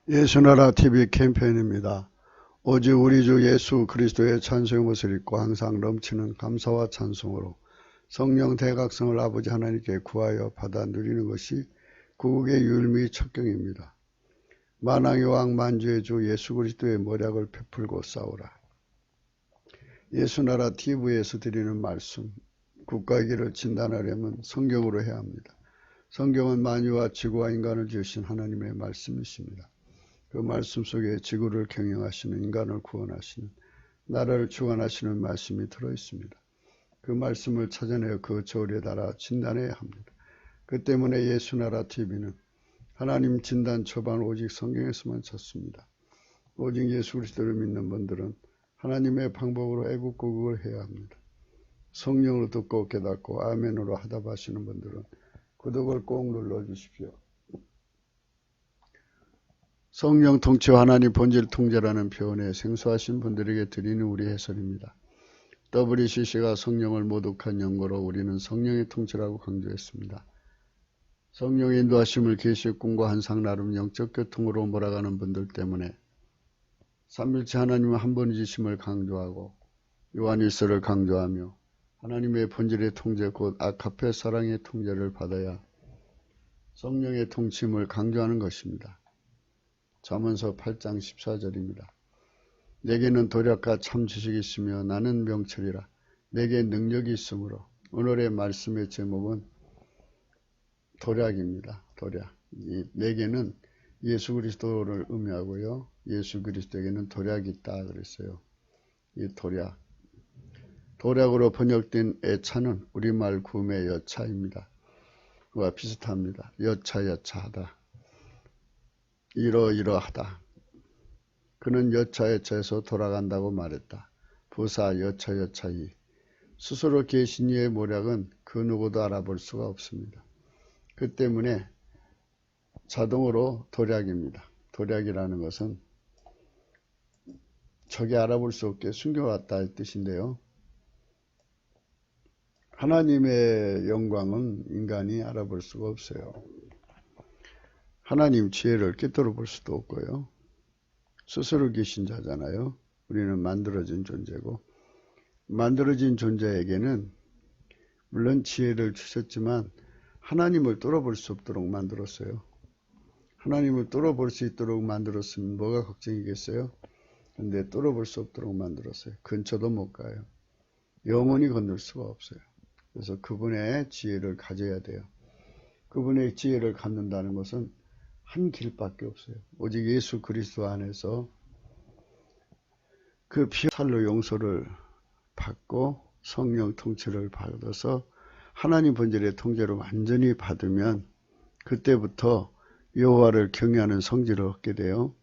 예수나라 TV 캠페인입니다. 오직 우리 주 예수 그리스도의 찬송의 모습을 입고 항상 넘치는 감사와 찬송으로 성령 대각성을 아버지 하나님께 구하여 받아 누리는 것이 구국의 율미 척경입니다. 만왕의 왕 만주의 주 예수 그리스도의 모략을 베풀고 싸우라. 예수나라 TV에서 드리는 말씀, 국가의 길을 진단하려면 성경으로 해야 합니다. 성경은 만유와 지구와 인간을 지으신 하나님의 말씀이십니다. 그 말씀 속에 지구를 경영하시는, 인간을 구원하시는, 나라를 주관하시는 말씀이 들어있습니다. 그 말씀을 찾아내어 그 저울에 달아 진단해야 합니다. 그 때문에 예수나라 TV는 하나님 진단 처방 오직 성경에서만 찾습니다. 오직 예수 그리스도를 믿는 분들은 하나님의 방법으로 애국구국을 해야 합니다. 성령으로 듣고 깨닫고 아멘으로 하답하시는 분들은 구독을 꼭 눌러주십시오. 성령 통치와 하나님 본질 통제라는 표현에 생소하신 분들에게 드리는 우리 해설입니다. WCC가 성령을 모독한 연고로 우리는 성령의 통치라고 강조했습니다. 성령의 인도하심을 계시의 꿈과 환상 나름 영적 교통으로 몰아가는 분들 때문에 삼일체 하나님은 한 분이심을 강조하고 요한일서를 강조하며 하나님의 본질의 통제 곧 아카페 사랑의 통제를 받아야 성령의 통치임을 강조하는 것입니다. 잠언서 8장 14절입니다. 내게는 도략과 참 지식이 있으며 나는 명철이라. 내게 능력이 있으므로. 오늘의 말씀의 제목은 도략입니다. 도략. 내게는 예수 그리스도를 의미하고요. 예수 그리스도에게는 도략이 있다 그랬어요. 이 도략. 도략으로 번역된 애차는 우리말 구음의 여차입니다. 그와 비슷합니다. 여차하다. 이러이러하다. 그는 여차에서 돌아간다고 말했다. 부사 여차이. 스스로 계신 이의 모략은 그 누구도 알아볼 수가 없습니다. 그 때문에 자동으로 도략입니다. 도략이라는 것은 적이 알아볼 수 없게 숨겨왔다 이 뜻인데요. 하나님의 영광은 인간이 알아볼 수가 없어요. 하나님 지혜를 꿰뚫어 볼 수도 없고요. 스스로 계신 자잖아요. 우리는 만들어진 존재고 만들어진 존재에게는 물론 지혜를 주셨지만 하나님을 뚫어볼 수 없도록 만들었어요. 하나님을 뚫어볼 수 있도록 만들었으면 뭐가 걱정이겠어요? 근데 뚫어볼 수 없도록 만들었어요. 근처도 못 가요. 영원히 건널 수가 없어요. 그래서 그분의 지혜를 가져야 돼요. 그분의 지혜를 갖는다는 것은 한 길밖에 없어요. 오직 예수 그리스도 안에서 그 피 살로 용서를 받고 성령 통치를 받아서 하나님 본질의 통제를 완전히 받으면 그때부터 여호와를 경외하는 성질을 얻게 돼요.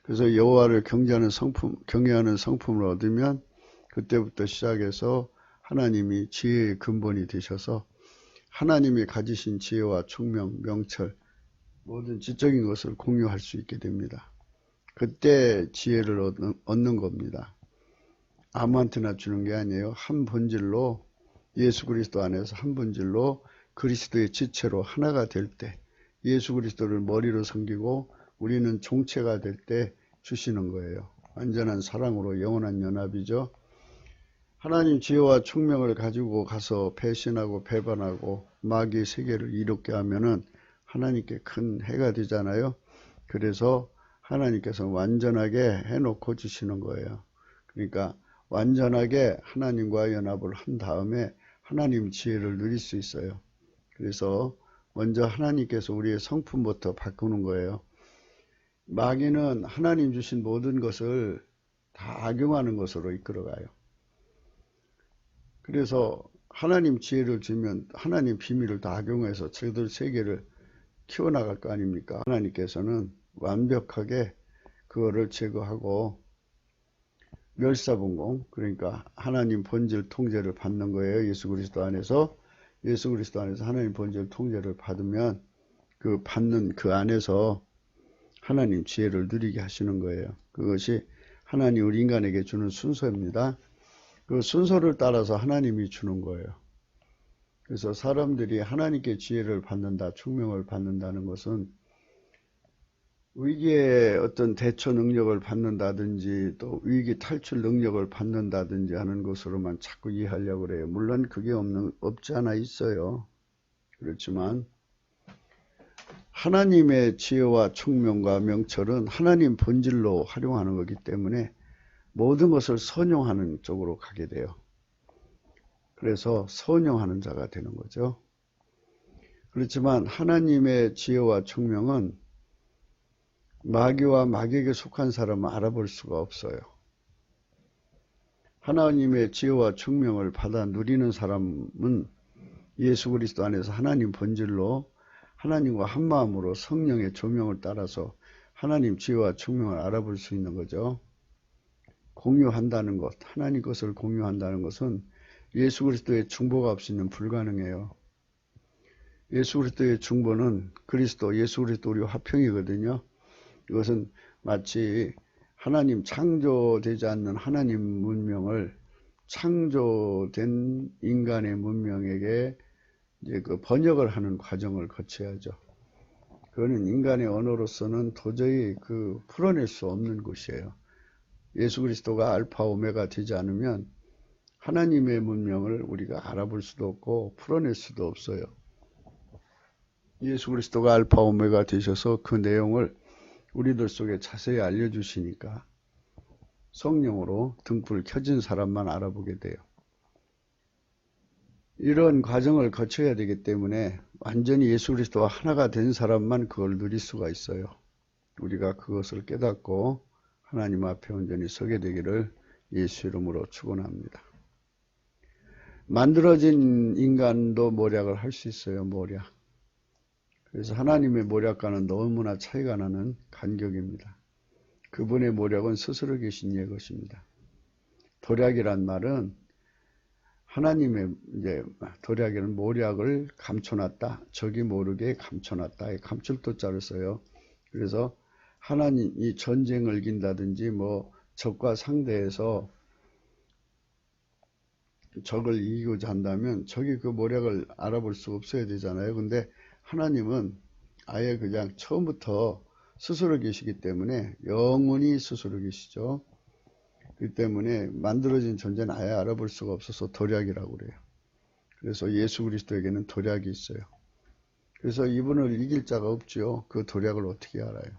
그래서 여호와를 경외하는 성품을 얻으면 그때부터 시작해서 하나님이 지혜의 근본이 되셔서 하나님이 가지신 지혜와 총명, 명철 모든 지적인 것을 공유할 수 있게 됩니다. 그때 지혜를 얻는 겁니다. 아무한테나 주는 게 아니에요. 한 본질로 예수 그리스도 안에서 한 본질로 그리스도의 지체로 하나가 될 때 예수 그리스도를 머리로 섬기고 우리는 종체가 될 때 주시는 거예요. 완전한 사랑으로 영원한 연합이죠. 하나님 지혜와 총명을 가지고 가서 배신하고 배반하고 마귀의 세계를 이롭게 하면은 하나님께 큰 해가 되잖아요. 그래서 하나님께서 완전하게 해놓고 주시는 거예요. 그러니까 완전하게 하나님과 연합을 한 다음에 하나님 지혜를 누릴 수 있어요. 그래서 먼저 하나님께서 우리의 성품부터 바꾸는 거예요. 마귀는 하나님 주신 모든 것을 다 악용하는 것으로 이끌어가요. 그래서 하나님 지혜를 주면 하나님 비밀을 다 악용해서 저들 세계를 키워나갈 거 아닙니까? 하나님께서는 완벽하게 그거를 제거하고 멸사분공, 그러니까 하나님 본질 통제를 받는 거예요. 예수 그리스도 안에서 하나님 본질 통제를 받으면 그 받는 그 안에서 하나님 지혜를 누리게 하시는 거예요. 그것이 하나님 우리 인간에게 주는 순서입니다. 그 순서를 따라서 하나님이 주는 거예요. 그래서 사람들이 하나님께 지혜를 받는다, 총명을 받는다는 것은 위기에 어떤 대처 능력을 받는다든지 또 위기 탈출 능력을 받는다든지 하는 것으로만 자꾸 이해하려고 그래요. 물론 그게 없지 않아 있어요. 그렇지만 하나님의 지혜와 총명과 명철은 하나님 본질로 활용하는 거기 때문에 모든 것을 선용하는 쪽으로 가게 돼요. 그래서 선용하는 자가 되는 거죠. 그렇지만 하나님의 지혜와 총명은 마귀와 마귀에게 속한 사람은 알아볼 수가 없어요. 하나님의 지혜와 총명을 받아 누리는 사람은 예수 그리스도 안에서 하나님 본질로 하나님과 한마음으로 성령의 조명을 따라서 하나님 지혜와 총명을 알아볼 수 있는 거죠. 공유한다는 것, 하나님 것을 공유한다는 것은 예수 그리스도의 중보가 없이는 불가능해요. 예수 그리스도의 중보는 예수 그리스도 우리 화평이거든요. 이것은 마치 하나님 창조되지 않는 하나님 문명을 창조된 인간의 문명에게 이제 그 번역을 하는 과정을 거쳐야죠. 그거는 인간의 언어로서는 도저히 풀어낼 수 없는 것이에요. 예수 그리스도가 알파 오메가 되지 않으면 하나님의 문명을 우리가 알아볼 수도 없고 풀어낼 수도 없어요. 예수 그리스도가 알파 오메가 되셔서 그 내용을 우리들 속에 자세히 알려주시니까 성령으로 등불 켜진 사람만 알아보게 돼요. 이런 과정을 거쳐야 되기 때문에 완전히 예수 그리스도와 하나가 된 사람만 그걸 누릴 수가 있어요. 우리가 그것을 깨닫고 하나님 앞에 온전히 서게 되기를 예수 이름으로 축원합니다. 만들어진 인간도 모략을 할 수 있어요. 모략. 그래서 하나님의 모략과는 너무나 차이가 나는 간격입니다. 그분의 모략은 스스로 계신 이의 것입니다. 도략이란 말은 하나님의 도략에는 모략을 감춰놨다. 적이 모르게 감춰놨다. 감출도자를 써요. 그래서 하나님이 전쟁을 이긴다든지 적과 상대해서 적을 이기고자 한다면 적이 그 모략을 알아볼 수 없어야 되잖아요. 근데 하나님은 아예 그냥 처음부터 스스로 계시기 때문에 영원히 스스로 계시죠. 그렇기 때문에 만들어진 존재는 아예 알아볼 수가 없어서 도략이라고 그래요. 그래서 예수 그리스도에게는 도략이 있어요. 그래서 이분을 이길 자가 없죠. 그 도략을 어떻게 알아요?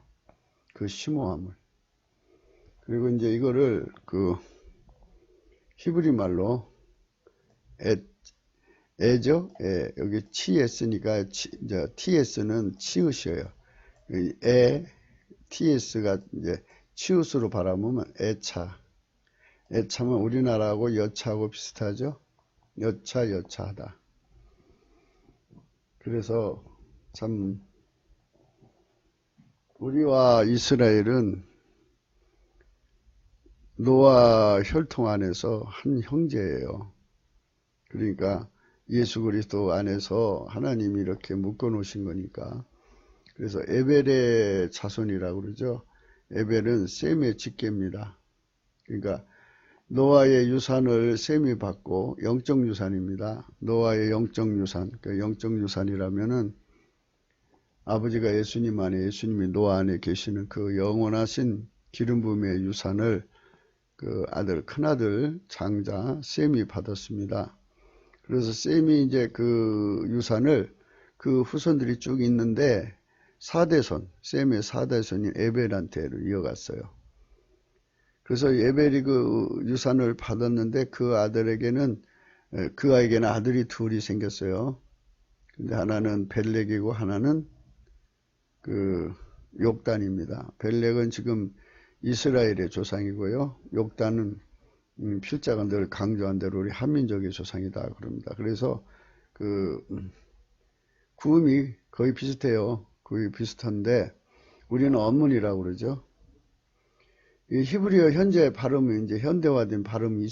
그 심오함을. 그리고 이제 이거를 히브리 말로 애죠? 여기 TS니까 TS는 치읓이에요. TS가 이제 치읓으로 바라보면 애차. 애차면 우리나라하고 여차하고 비슷하죠? 여차하다. 그래서 참 우리와 이스라엘은 노아 혈통 안에서 한 형제예요. 그러니까 예수 그리스도 안에서 하나님이 이렇게 묶어 놓으신 거니까. 그래서 에벨의 자손이라고 그러죠. 에벨은 셈의 직계입니다. 그러니까 노아의 유산을 셈이 받고 영적 유산입니다. 노아의 영적 유산. 그 영적 유산이라면은 아버지가 예수님 안에, 예수님이 노아 안에 계시는 그 영원하신 기름 부음의 유산을 그 큰아들 장자 셈이 받았습니다. 그래서 셈이 이제 그 유산을 그 후손들이 쭉 있는데 4대손, 셈의 4대손인 에벨한테 이어갔어요. 그래서 에벨이 그 유산을 받았는데 그 아이에게는 아들이 둘이 생겼어요. 근데 하나는 벨렉이고 하나는 욕단입니다. 벨렉은 지금 이스라엘의 조상이고요. 욕단은 필자가 늘 강조한 대로 우리 한민족의 조상이다 그럽니다. 그래서 구음이 거의 비슷해요. 거의 비슷한데 우리는 언문이라고 그러죠. 이 히브리어 현재 발음이 이제 현대화된 발음이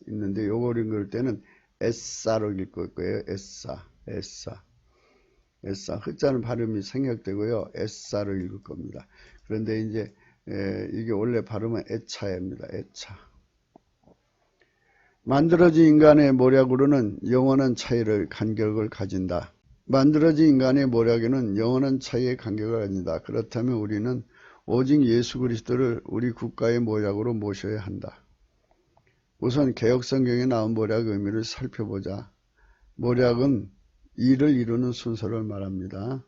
있는데 요걸 읽을 때는 에사로 읽을 거예요. 에사. 흑자는 발음이 생략되고요. 에사로 읽을 겁니다. 그런데 이제 이게 원래 발음은 애차입니다. 애차. 만들어진 인간의 모략으로는 영원한 간격을 가진다. 만들어진 인간의 모략에는 영원한 차이의 관계가 아니다. 그렇다면 우리는 오직 예수 그리스도를 우리 국가의 모략으로 모셔야 한다. 우선 개혁성경에 나온 모략의 의미를 살펴보자. 모략은 일을 이루는 순서를 말합니다.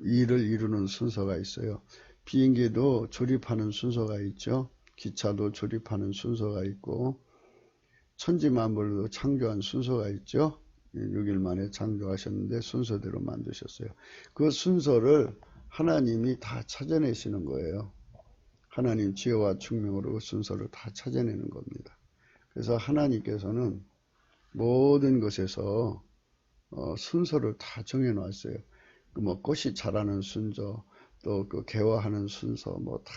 일을 이루는 순서가 있어요. 비행기도 조립하는 순서가 있죠. 기차도 조립하는 순서가 있고, 천지만물도 창조한 순서가 있죠. 6일 만에 창조하셨는데 순서대로 만드셨어요. 그 순서를 하나님이 다 찾아내시는 거예요. 하나님 지혜와 총명으로 그 순서를 다 찾아내는 겁니다. 그래서 하나님께서는 모든 것에서 순서를 다 정해놨어요. 뭐 꽃이 자라는 순서, 또 그 개화하는 순서, 뭐 다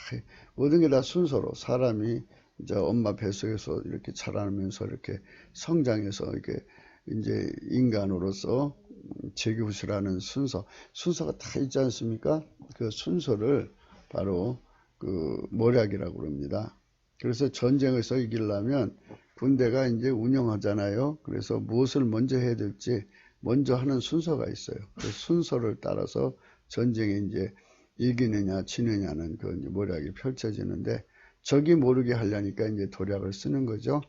모든 게 다 순서로 사람이 이제 엄마 뱃속에서 이렇게 자라면서 이렇게 성장해서 이렇게 이제 인간으로서 제규시라는 순서가 다 있지 않습니까? 그 순서를 바로 그 모략이라고 그럽니다. 그래서 전쟁에서 이기려면 군대가 이제 운영하잖아요. 그래서 무엇을 먼저 해야 될지 먼저 하는 순서가 있어요. 그 순서를 따라서 전쟁에 이제 이기느냐 지느냐는 그 모략이 펼쳐지는데, 적이 모르게 하려니까 이제 도략을 쓰는 거죠.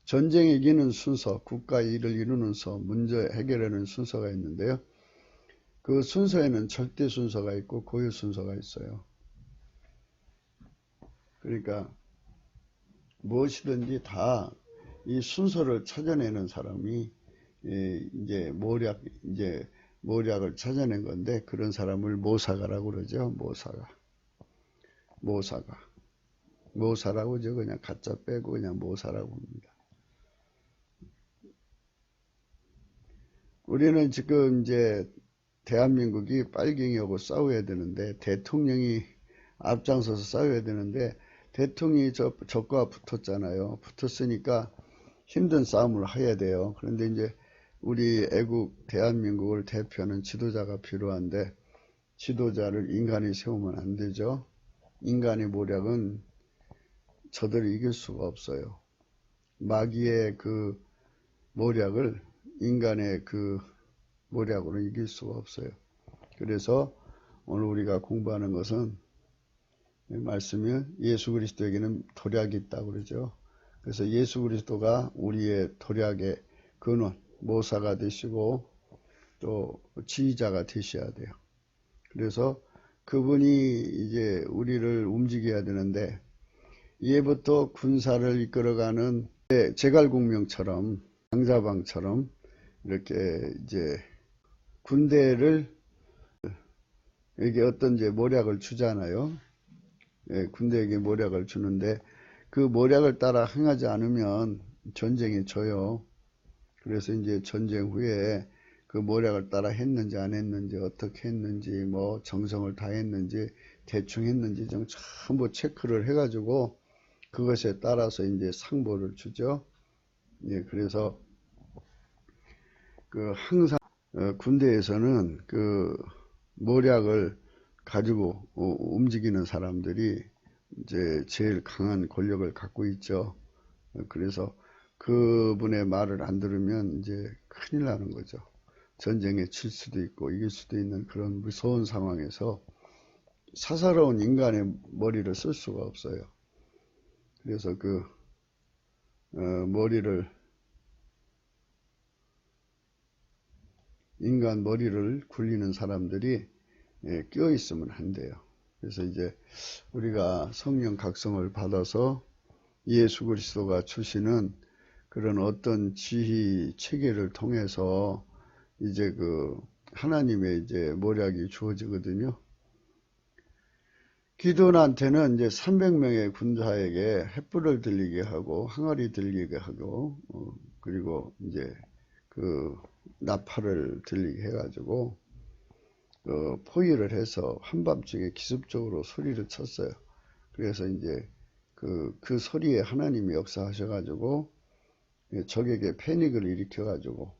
전쟁에 이기는 순서, 국가 일을 이루는 문제 해결하는 순서가 있는데요. 그 순서에는 절대 순서가 있고 고유 순서가 있어요. 그러니까 무엇이든지 다 이 순서를 찾아내는 사람이 이제 모략을 찾아낸 건데, 그런 사람을 모사가라고 그러죠. 모사라고 저 그냥 가짜 빼고 그냥 모사라고 합니다. 우리는 지금 이제 대한민국이 빨갱이하고 싸워야 되는데, 대통령이 앞장서서 싸워야 되는데, 대통령이 적과 붙었잖아요. 붙었으니까 힘든 싸움을 해야 돼요. 그런데 이제 우리 애국 대한민국을 대표하는 지도자가 필요한데, 지도자를 인간이 세우면 안 되죠. 인간의 모략은 저들을 이길 수가 없어요. 마귀의 그 모략을 인간의 그 모략으로 이길 수가 없어요. 그래서 오늘 우리가 공부하는 것은 말씀이 예수 그리스도에게는 도략이 있다고 그러죠. 그래서 예수 그리스도가 우리의 도략의 근원, 모사가 되시고 또 지휘자가 되셔야 돼요. 그래서 그분이 이제 우리를 움직여야 되는데, 예부터 군사를 이끌어가는 제갈공명처럼, 장자방처럼 이렇게 이제 군대를, 이게 어떤 이제 모략을 주잖아요. 군대에게 모략을 주는데, 그 모략을 따라 행하지 않으면 전쟁에 져요. 그래서 이제 전쟁 후에 그 모략을 따라 했는지 안 했는지, 어떻게 했는지, 뭐 정성을 다했는지, 대충 했는지 좀 전부 체크를 해가지고 그것에 따라서 이제 상보를 주죠. 그래서 그 항상 군대에서는 그 모략을 가지고 움직이는 사람들이 이제 제일 강한 권력을 갖고 있죠. 그래서 그분의 말을 안 들으면 이제 큰일 나는 거죠. 전쟁에 질 수도 있고 이길 수도 있는 그런 무서운 상황에서 사사로운 인간의 머리를 쓸 수가 없어요. 그래서 그 인간 머리를 굴리는 사람들이 끼어 있으면 안 돼요. 그래서 이제 우리가 성령 각성을 받아서 예수 그리스도가 주시는 그런 어떤 지휘 체계를 통해서 이제 그 하나님의 이제 모략이 주어지거든요. 기드온한테는 이제 300명의 군사에게 횃불을 들리게 하고 항아리 들리게 하고 그리고 이제 그 나팔을 들리게 해가지고 포위를 해서 한밤중에 기습적으로 소리를 쳤어요. 그래서 이제 그 소리에 하나님이 역사하셔가지고 적에게 패닉을 일으켜가지고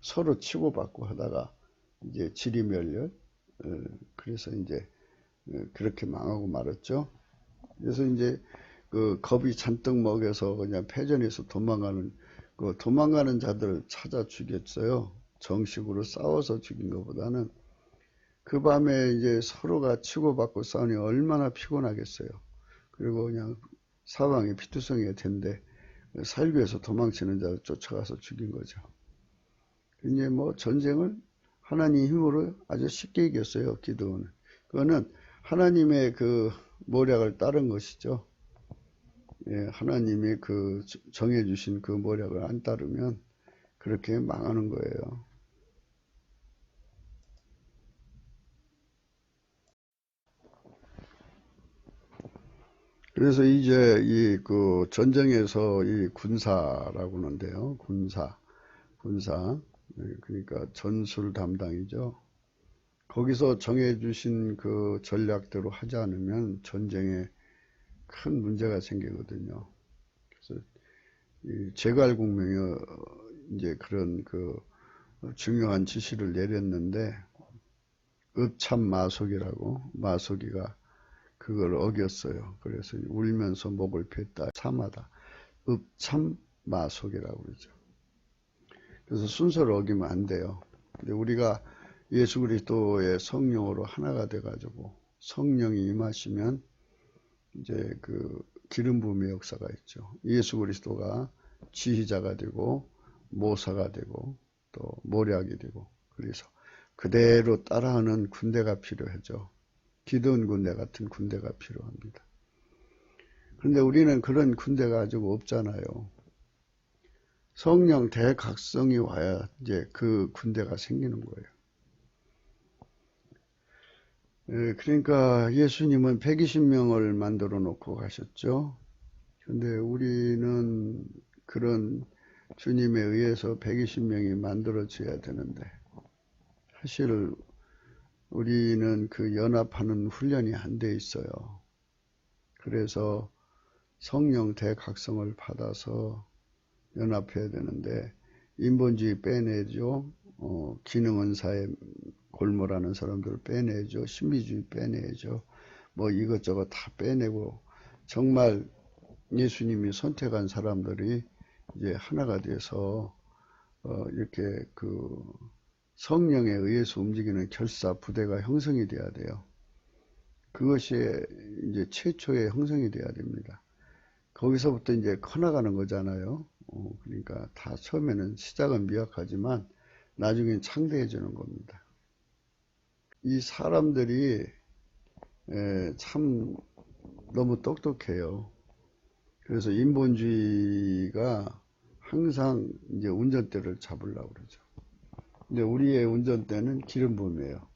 서로 치고받고 하다가 이제 지리멸렬, 그래서 이제 그렇게 망하고 말았죠. 그래서 이제 그 겁이 잔뜩 먹여서 그냥 패전에서 도망가는 자들을 찾아 죽였어요. 정식으로 싸워서 죽인 것보다는. 그 밤에 이제 서로가 치고받고 싸우니 얼마나 피곤하겠어요. 그리고 그냥 사방이 피투성이가 된데 살기 위해서 도망치는 자를 쫓아가서 죽인 거죠. 이제 뭐 전쟁을 하나님 힘으로 아주 쉽게 이겼어요. 기드온은. 그거는 하나님의 그 모략을 따른 것이죠. 예, 하나님이 그 정해주신 그 모략을 안 따르면 그렇게 망하는 거예요. 그래서 이제 이 그 전쟁에서 이 군사라고 하는데요. 군사. 그러니까 전술 담당이죠. 거기서 정해주신 그 전략대로 하지 않으면 전쟁에 큰 문제가 생기거든요. 그래서 이 제갈공명이 이제 그런 그 중요한 지시를 내렸는데 읍참마속이라고 마속이가 그걸 어겼어요. 그래서 울면서 목을 팼다. 참하다. 읍참마속이라고 그러죠. 그래서 순서를 어기면 안 돼요. 근데 우리가 예수 그리스도의 성령으로 하나가 돼가지고 성령이 임하시면 이제 그 기름 부음의 역사가 있죠. 예수 그리스도가 지휘자가 되고 모사가 되고 또 모략이 되고 그래서 그대로 따라하는 군대가 필요하죠. 기드온 군대 같은 군대가 필요합니다. 그런데 우리는 그런 군대가 아직 없잖아요. 성령 대각성이 와야 이제 그 군대가 생기는 거예요. 그러니까 예수님은 120명을 만들어 놓고 가셨죠. 근데 우리는 그런 주님에 의해서 120명이 만들어져야 되는데 사실 우리는 그 연합하는 훈련이 안 돼 있어요. 그래서 성령 대각성을 받아서 연합해야 되는데 인본주의 빼내죠. 기능은사에 골몰하는 사람들을 빼내죠. 신비주의 빼내죠. 뭐 이것저것 다 빼내고 정말 예수님이 선택한 사람들이 이제 하나가 돼서 이렇게 그 성령에 의해서 움직이는 결사 부대가 형성이 돼야 돼요. 그것이 이제 최초의 형성이 돼야 됩니다. 거기서부터 이제 커나가는 거잖아요. 그러니까 다 처음에는 시작은 미약하지만 나중엔 창대해지는 겁니다. 이 사람들이 참 너무 똑똑해요. 그래서 인본주의가 항상 이제 운전대를 잡으려고 그러죠. 근데 우리의 운전대는 기름 부음이에요.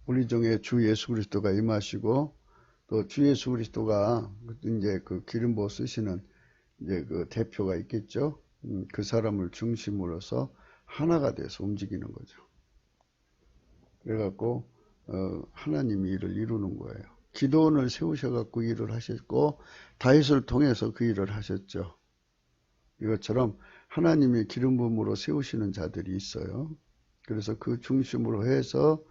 우리 중에 주 예수 그리스도가 임하시고 또 주 예수 그리스도가 이제 그 기름 부어 쓰시는 이제 그 대표가 있겠죠. 그 사람을 중심으로서 하나가 돼서 움직이는 거죠. 그래갖고 하나님이 일을 이루는 거예요. 기도원을 세우셔갖고 일을 하셨고 다윗을 통해서 그 일을 하셨죠. 이것처럼 하나님이 기름 부음으로 세우시는 자들이 있어요. 그래서 그 중심으로 해서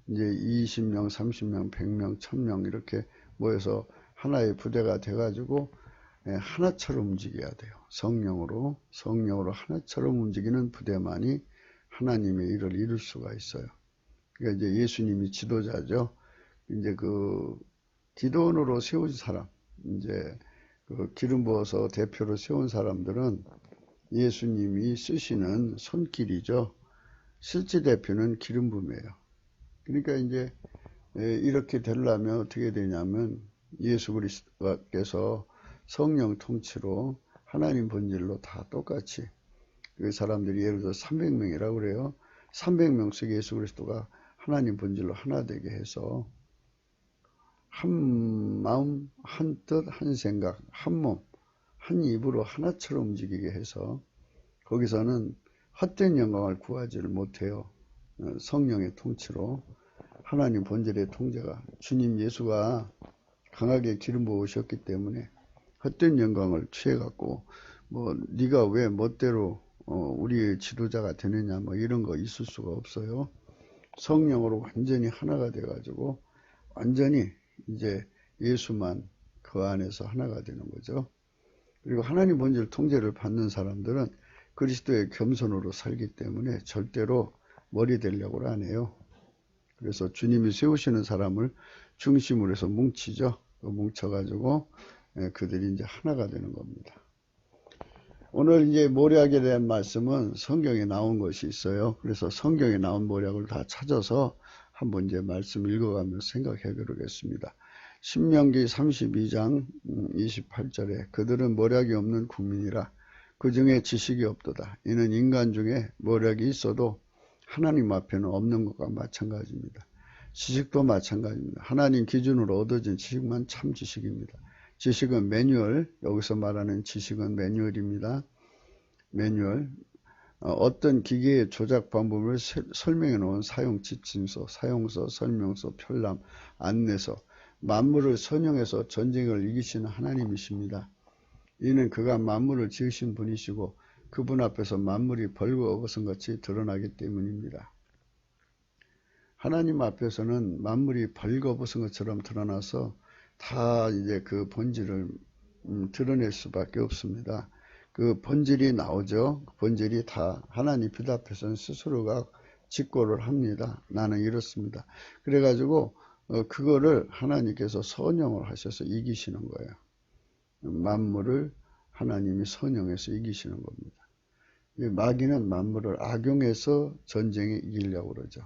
이제 20명, 30명, 100명, 1000명 이렇게 모여서 하나의 부대가 돼가지고 하나처럼 움직여야 돼요. 성령으로 하나처럼 움직이는 부대만이 하나님의 일을 이룰 수가 있어요. 그러니까 이제 예수님이 지도자죠. 이제 그 기도원으로 세운 사람, 이제 그 기름 부어서 대표로 세운 사람들은 예수님이 쓰시는 손길이죠. 실제 대표는 기름 부음이에요. 그러니까 이제 이렇게 되려면 어떻게 되냐면 예수 그리스도께서 성령 통치로 하나님 본질로 다 똑같이 그 사람들이 예를 들어 300명이라고 그래요. 300명 속에 예수 그리스도가 하나님 본질로 하나 되게 해서 한 마음, 한 뜻, 한 생각, 한 몸, 한 입으로 하나처럼 움직이게 해서 거기서는 헛된 영광을 구하지를 못해요. 성령의 통치로 하나님 본질의 통제가 주님 예수가 강하게 기름 부으셨기 때문에 헛된 영광을 취해갖고 뭐 네가 왜 멋대로 우리의 지도자가 되느냐 뭐 이런 거 있을 수가 없어요. 성령으로 완전히 하나가 돼가지고 완전히 이제 예수만 그 안에서 하나가 되는 거죠. 그리고 하나님 본질 통제를 받는 사람들은 그리스도의 겸손으로 살기 때문에 절대로 머리 되려고 안 해요. 그래서 주님이 세우시는 사람을 중심으로 해서 뭉치죠. 뭉쳐가지고 그들이 이제 하나가 되는 겁니다. 오늘 이제 모략에 대한 말씀은 성경에 나온 것이 있어요. 그래서 성경에 나온 모략을 다 찾아서 한번 이제 말씀 읽어가면서 생각해 보겠습니다. 신명기 32장 28절에 그들은 모략이 없는 국민이라 그 중에 지식이 없도다. 이는 인간 중에 모략이 있어도 하나님 앞에는 없는 것과 마찬가지입니다. 지식도 마찬가지입니다. 하나님 기준으로 얻어진 지식만 참 지식입니다. 지식은 매뉴얼, 여기서 말하는 지식은 매뉴얼입니다. 매뉴얼, 어떤 기계의 조작 방법을 설명해 놓은 사용 지침서, 사용서, 설명서, 편람, 안내서, 만물을 선용해서 전쟁을 이기시는 하나님이십니다. 이는 그가 만물을 지으신 분이시고 그분 앞에서 만물이 벌거벗은 것이 드러나기 때문입니다. 하나님 앞에서는 만물이 벌거벗은 것처럼 드러나서 다 이제 그 본질을 드러낼 수밖에 없습니다. 그 본질이 나오죠. 본질이 다 하나님 빛 앞에서는 스스로가 직고를 합니다. 나는 이렇습니다. 그래가지고 그거를 하나님께서 선용을 하셔서 이기시는 거예요. 만물을 하나님이 선용해서 이기시는 겁니다. 마귀는 만물을 악용해서 전쟁에 이기려고 그러죠.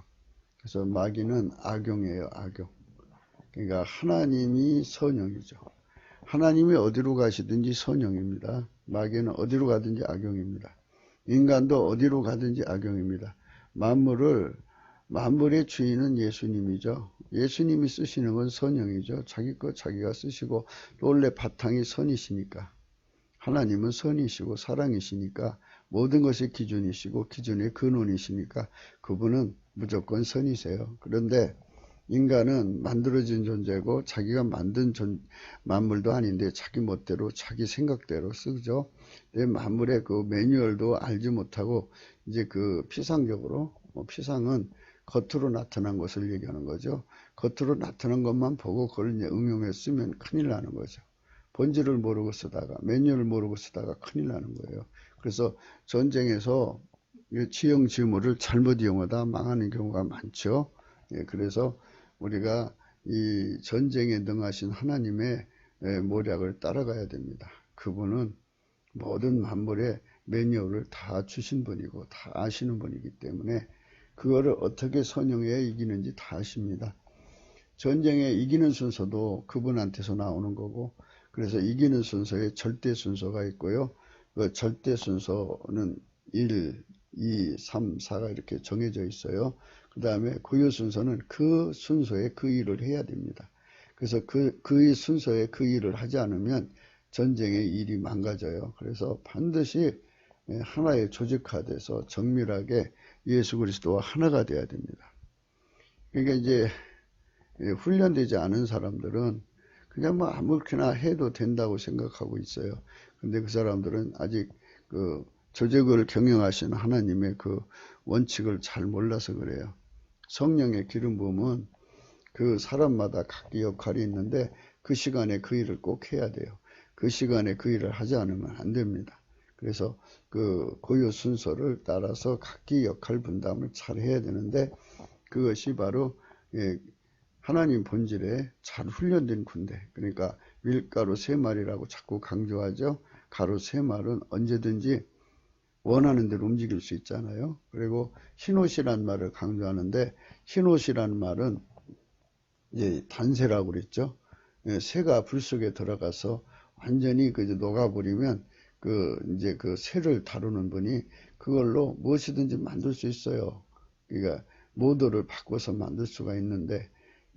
그래서 마귀는 악용이에요. 악용. 그러니까 하나님이 선용이죠. 하나님이 어디로 가시든지 선용입니다. 마귀는 어디로 가든지 악용입니다. 인간도 어디로 가든지 악용입니다. 만물의 주인은 예수님이죠. 예수님이 쓰시는 건 선용이죠. 자기 것 자기가 쓰시고 원래 바탕이 선이시니까. 하나님은 선이시고 사랑이시니까 모든 것이 기준이시고 기준의 근원이시니까 그분은 무조건 선이세요. 그런데 인간은 만들어진 존재고 자기가 만든 만물도 아닌데 자기 멋대로 자기 생각대로 쓰죠. 만물의 그 매뉴얼도 알지 못하고 이제 그 피상적으로 피상은 겉으로 나타난 것을 얘기하는 거죠. 겉으로 나타난 것만 보고 그걸 이제 응용해 쓰면 큰일 나는 거죠. 본질을 모르고 쓰다가 매뉴얼을 모르고 쓰다가 큰일 나는 거예요. 그래서 전쟁에서 지형지물을 잘못 이용하다 망하는 경우가 많죠. 그래서 우리가 이 전쟁에 능하신 하나님의 모략을 따라가야 됩니다. 그분은 모든 만물의 매뉴얼을 다 주신 분이고 다 아시는 분이기 때문에 그거를 어떻게 선용해야 이기는지 다 아십니다. 전쟁에 이기는 순서도 그분한테서 나오는 거고 그래서 이기는 순서에 절대 순서가 있고요. 그 절대 순서는 1, 2, 3, 4가 이렇게 정해져 있어요. 그 다음에 고유 순서는 그 순서에 그 일을 해야 됩니다. 그래서 그 순서에 그 일을 하지 않으면 전쟁의 일이 망가져요. 그래서 반드시 하나의 조직화돼서 정밀하게 예수 그리스도와 하나가 돼야 됩니다. 그러니까 이제 훈련되지 않은 사람들은 그냥 뭐 아무렇게나 해도 된다고 생각하고 있어요. 근데 그 사람들은 아직 그 조직을 경영하시는 하나님의 그 원칙을 잘 몰라서 그래요. 성령의 기름 부음은 그 사람마다 각기 역할이 있는데 그 시간에 그 일을 꼭 해야 돼요. 그 시간에 그 일을 하지 않으면 안 됩니다. 그래서 그 고유 순서를 따라서 각기 역할 분담을 잘 해야 되는데 그것이 바로 하나님 본질에 잘 훈련된 군대. 그러니까 밀가루 3마리라고 자꾸 강조하죠. 가루 3말은 언제든지 원하는 대로 움직일 수 있잖아요. 그리고 흰옷이란 말을 강조하는데 흰옷이란 말은 이제 단새라고 그랬죠. 새가 불 속에 들어가서 완전히 그 녹아버리면 이제 그 새를 다루는 분이 그걸로 무엇이든지 만들 수 있어요. 그러니까 모드를 바꿔서 만들 수가 있는데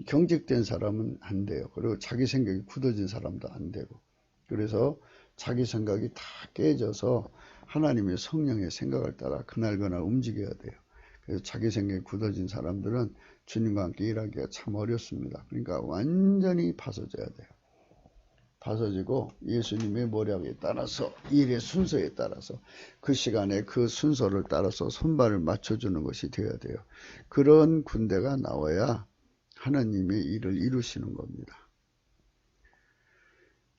경직된 사람은 안 돼요. 그리고 자기 생각이 굳어진 사람도 안 되고. 그래서 자기 생각이 다 깨져서 하나님의 성령의 생각을 따라 그날그날 움직여야 돼요. 그래서 자기 생각이 굳어진 사람들은 주님과 함께 일하기가 참 어렵습니다. 그러니까 완전히 파서져야 돼요. 파서지고 예수님의 모략에 따라서 일의 순서에 따라서 그 시간에 그 순서를 따라서 손발을 맞춰주는 것이 되어야 돼요. 그런 군대가 나와야 하나님의 일을 이루시는 겁니다.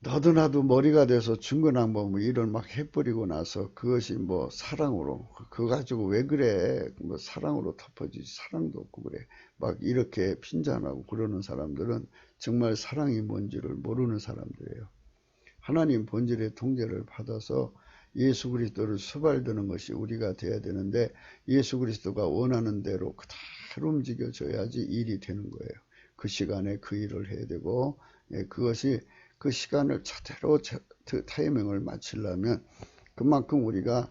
너도 나도 머리가 돼서 중구난방 뭐 일을 막 해버리고 나서 그것이 뭐 사랑으로 그거 가지고 왜 그래 뭐 사랑으로 덮어지지 사랑도 없고 그래 막 이렇게 핀잔하고 그러는 사람들은 정말 사랑이 뭔지를 모르는 사람들이에요. 하나님 본질의 통제를 받아서 예수 그리스도를 수발드는 것이 우리가 돼야 되는데 예수 그리스도가 원하는 대로 그대로 움직여줘야지 일이 되는 거예요. 그 시간에 그 일을 해야 되고 그것이 그 시간을 차대로 타이밍을 맞추려면 그만큼 우리가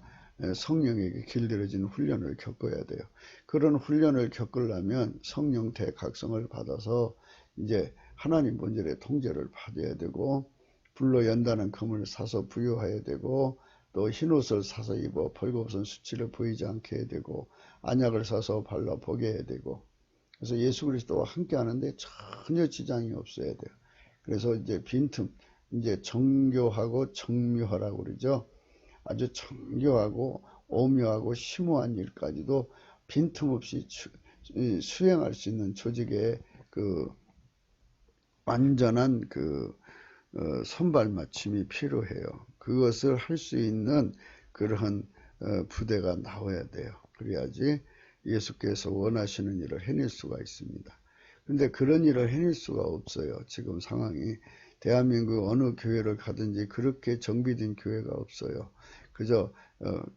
성령에게 길들여진 훈련을 겪어야 돼요. 그런 훈련을 겪으려면 성령 대각성을 받아서 이제 하나님 본질의 통제를 받아야 되고 불로 연다는 금을 사서 부여해야 되고 또 흰옷을 사서 입어 벌거벗은 수치를 보이지 않게 해야 되고 안약을 사서 발라 보게 해야 되고 그래서 예수 그리스도와 함께 하는데 전혀 지장이 없어야 돼요. 그래서 이제 빈틈, 이제 정교하고 정묘하라고 그러죠. 아주 정교하고 오묘하고 심오한 일까지도 빈틈없이 수행할 수 있는 조직의 그 완전한 그 선발 맞춤이 필요해요. 그것을 할 수 있는 그러한 부대가 나와야 돼요. 그래야지 예수께서 원하시는 일을 해낼 수가 있습니다. 근데 그런 일을 해낼 수가 없어요. 지금 상황이 대한민국 어느 교회를 가든지 그렇게 정비된 교회가 없어요. 그저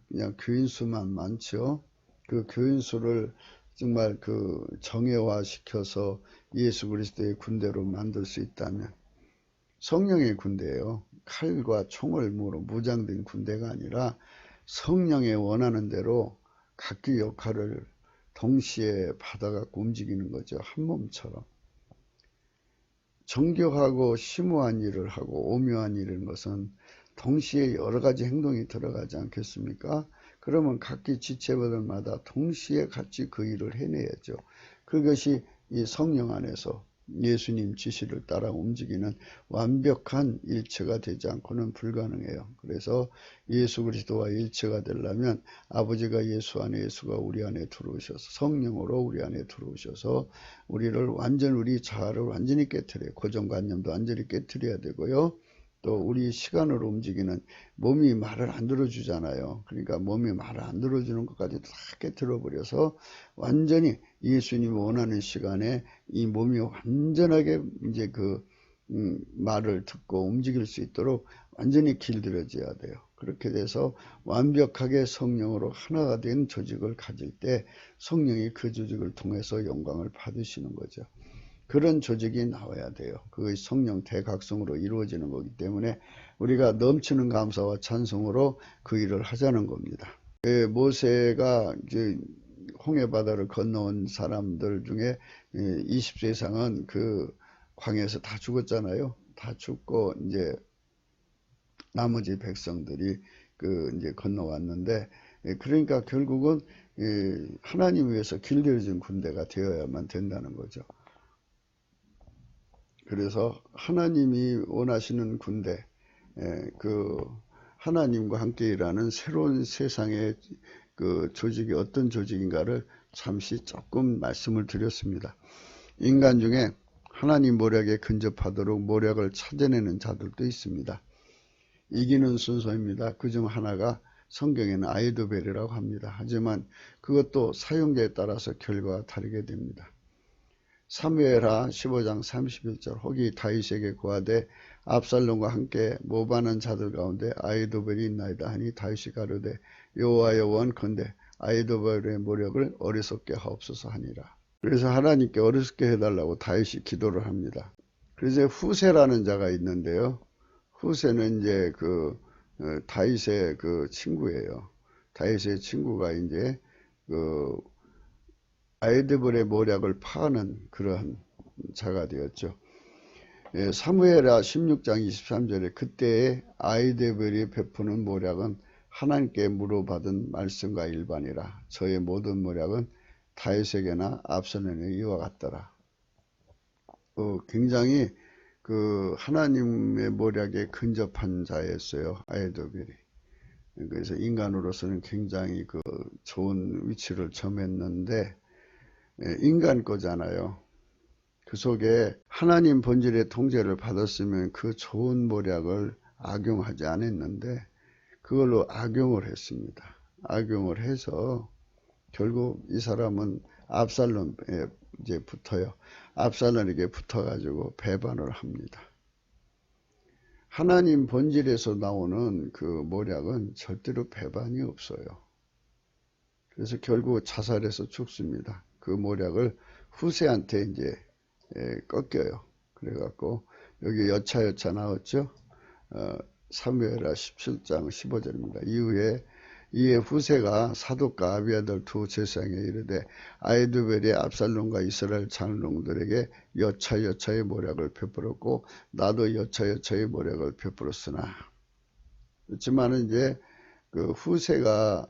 그냥 교인 수만 많죠. 그 교인 수를 정말 그 정예화 시켜서 예수 그리스도의 군대로 만들 수 있다면 성령의 군대예요. 칼과 총을 무로 무장된 군대가 아니라 성령의 원하는 대로 각기 역할을 동시에 받아갖고 움직이는 거죠. 한 몸처럼. 정교하고 심오한 일을 하고 오묘한 일인 것은 동시에 여러 가지 행동이 들어가지 않겠습니까? 그러면 각기 지체들마다 동시에 같이 그 일을 해내야죠. 그것이 이 성령 안에서 예수님 지시를 따라 움직이는 완벽한 일체가 되지 않고는 불가능해요. 그래서 예수 그리스도와 일체가 되려면 아버지가 예수 안에 예수가 우리 안에 들어오셔서 성령으로 우리 안에 들어오셔서 우리를 우리 자아를 완전히 깨트려요. 고정관념도 완전히 깨트려야 되고요. 또 우리 시간으로 움직이는 몸이 말을 안 들어주잖아요. 그러니까 몸이 말을 안 들어주는 것까지 다 깨트려버려서 완전히 예수님이 원하는 시간에 이 몸이 완전하게 이제 그 말을 듣고 움직일 수 있도록 완전히 길들여져야 돼요. 그렇게 돼서 완벽하게 성령으로 하나가 된 조직을 가질 때 성령이 그 조직을 통해서 영광을 받으시는 거죠. 그런 조직이 나와야 돼요. 그것이 성령 대각성으로 이루어지는 거기 때문에 우리가 넘치는 감사와 찬송으로 그 일을 하자는 겁니다. 모세가 이제 홍해바다를 건너온 사람들 중에 20세 이상은 그 광야에서 다 죽었잖아요. 다 죽고 이제 나머지 백성들이 그 이제 건너왔는데 그러니까 결국은 하나님 위해서 길들여진 군대가 되어야만 된다는 거죠. 그래서 하나님이 원하시는 군대, 그 하나님과 함께 일하는 새로운 세상의 그 조직이 어떤 조직인가를 잠시 조금 말씀을 드렸습니다. 인간 중에 하나님 모략에 근접하도록 모략을 찾아내는 자들도 있습니다. 이기는 순서입니다. 그중 하나가 성경에는 아이도벨이라고 합니다. 하지만 그것도 사용자에 따라서 결과가 다르게 됩니다. 사무엘하 15장 31절 혹이 다윗에게 고하되 압살롬과 함께 모반한 자들 가운데 아이도벨이 있나이다 하니 다윗이 가로되 여호와여 원컨대 아이도벨의 모력을 어리석게 하옵소서 하니라. 그래서 하나님께 어리석게 해달라고 다윗이 기도를 합니다. 그래서 후세라는 자가 있는데요. 후세는 이제 그 다윗의 그 친구예요. 다윗의 친구가 이제 그 아이도벨의 모략을 파하는 그러한 자가 되었죠. 사무엘하 16장 23절에 그때의 아이도벨이 베푸는 모략은 하나님께 물어받은 말씀과 일반이라 저의 모든 모략은 다윗에게나 압살롬에게 이와 같더라. 굉장히 그 하나님의 모략에 근접한 자였어요. 아이도벨이. 그래서 인간으로서는 굉장히 그 좋은 위치를 점했는데 인간 거잖아요. 그 속에 하나님 본질의 통제를 받았으면 그 좋은 모략을 악용하지 않았는데 그걸로 악용을 했습니다. 악용을 해서 결국 이 사람은 압살롬에 이제 붙어요. 압살롬에게 붙어가지고 배반을 합니다. 하나님 본질에서 나오는 그 모략은 절대로 배반이 없어요. 그래서 결국 자살해서 죽습니다. 그 모략을 후세한테 이제 꺾여요. 그래갖고 여기 여차여차 나왔죠. 사무엘하 17장 15절입니다. 이에 후세가 사독과 아비아들 두 제사장에 이르되 아히도벨이 압살롬과 이스라엘 장롱들에게 여차여차의 모략을 베풀었고 나도 여차여차의 모략을 베풀었으나 그렇지만은 이제 그 후세가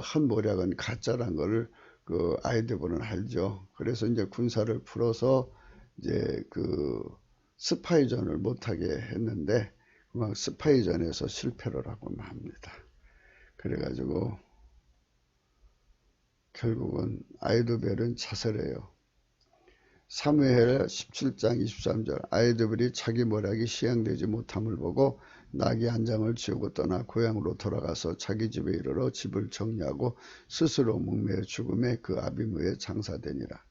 한 모략은 가짜란 거를 그 아히도벨은 알죠. 그래서 이제 군사를 풀어서 이제 그 스파이전을 못하게 했는데 막 스파이전에서 실패를 하고 맙니다. 그래가지고 결국은 아히도벨은 자살해요. 사무엘 17장 23절 아히도벨이 자기 모략이 시행되지 못함을 보고 나귀 한 장을 지우고 떠나 고향으로 돌아가서 자기 집에 이르러 집을 정리하고 스스로 목매어 죽음에 그 아비므에 장사되니라.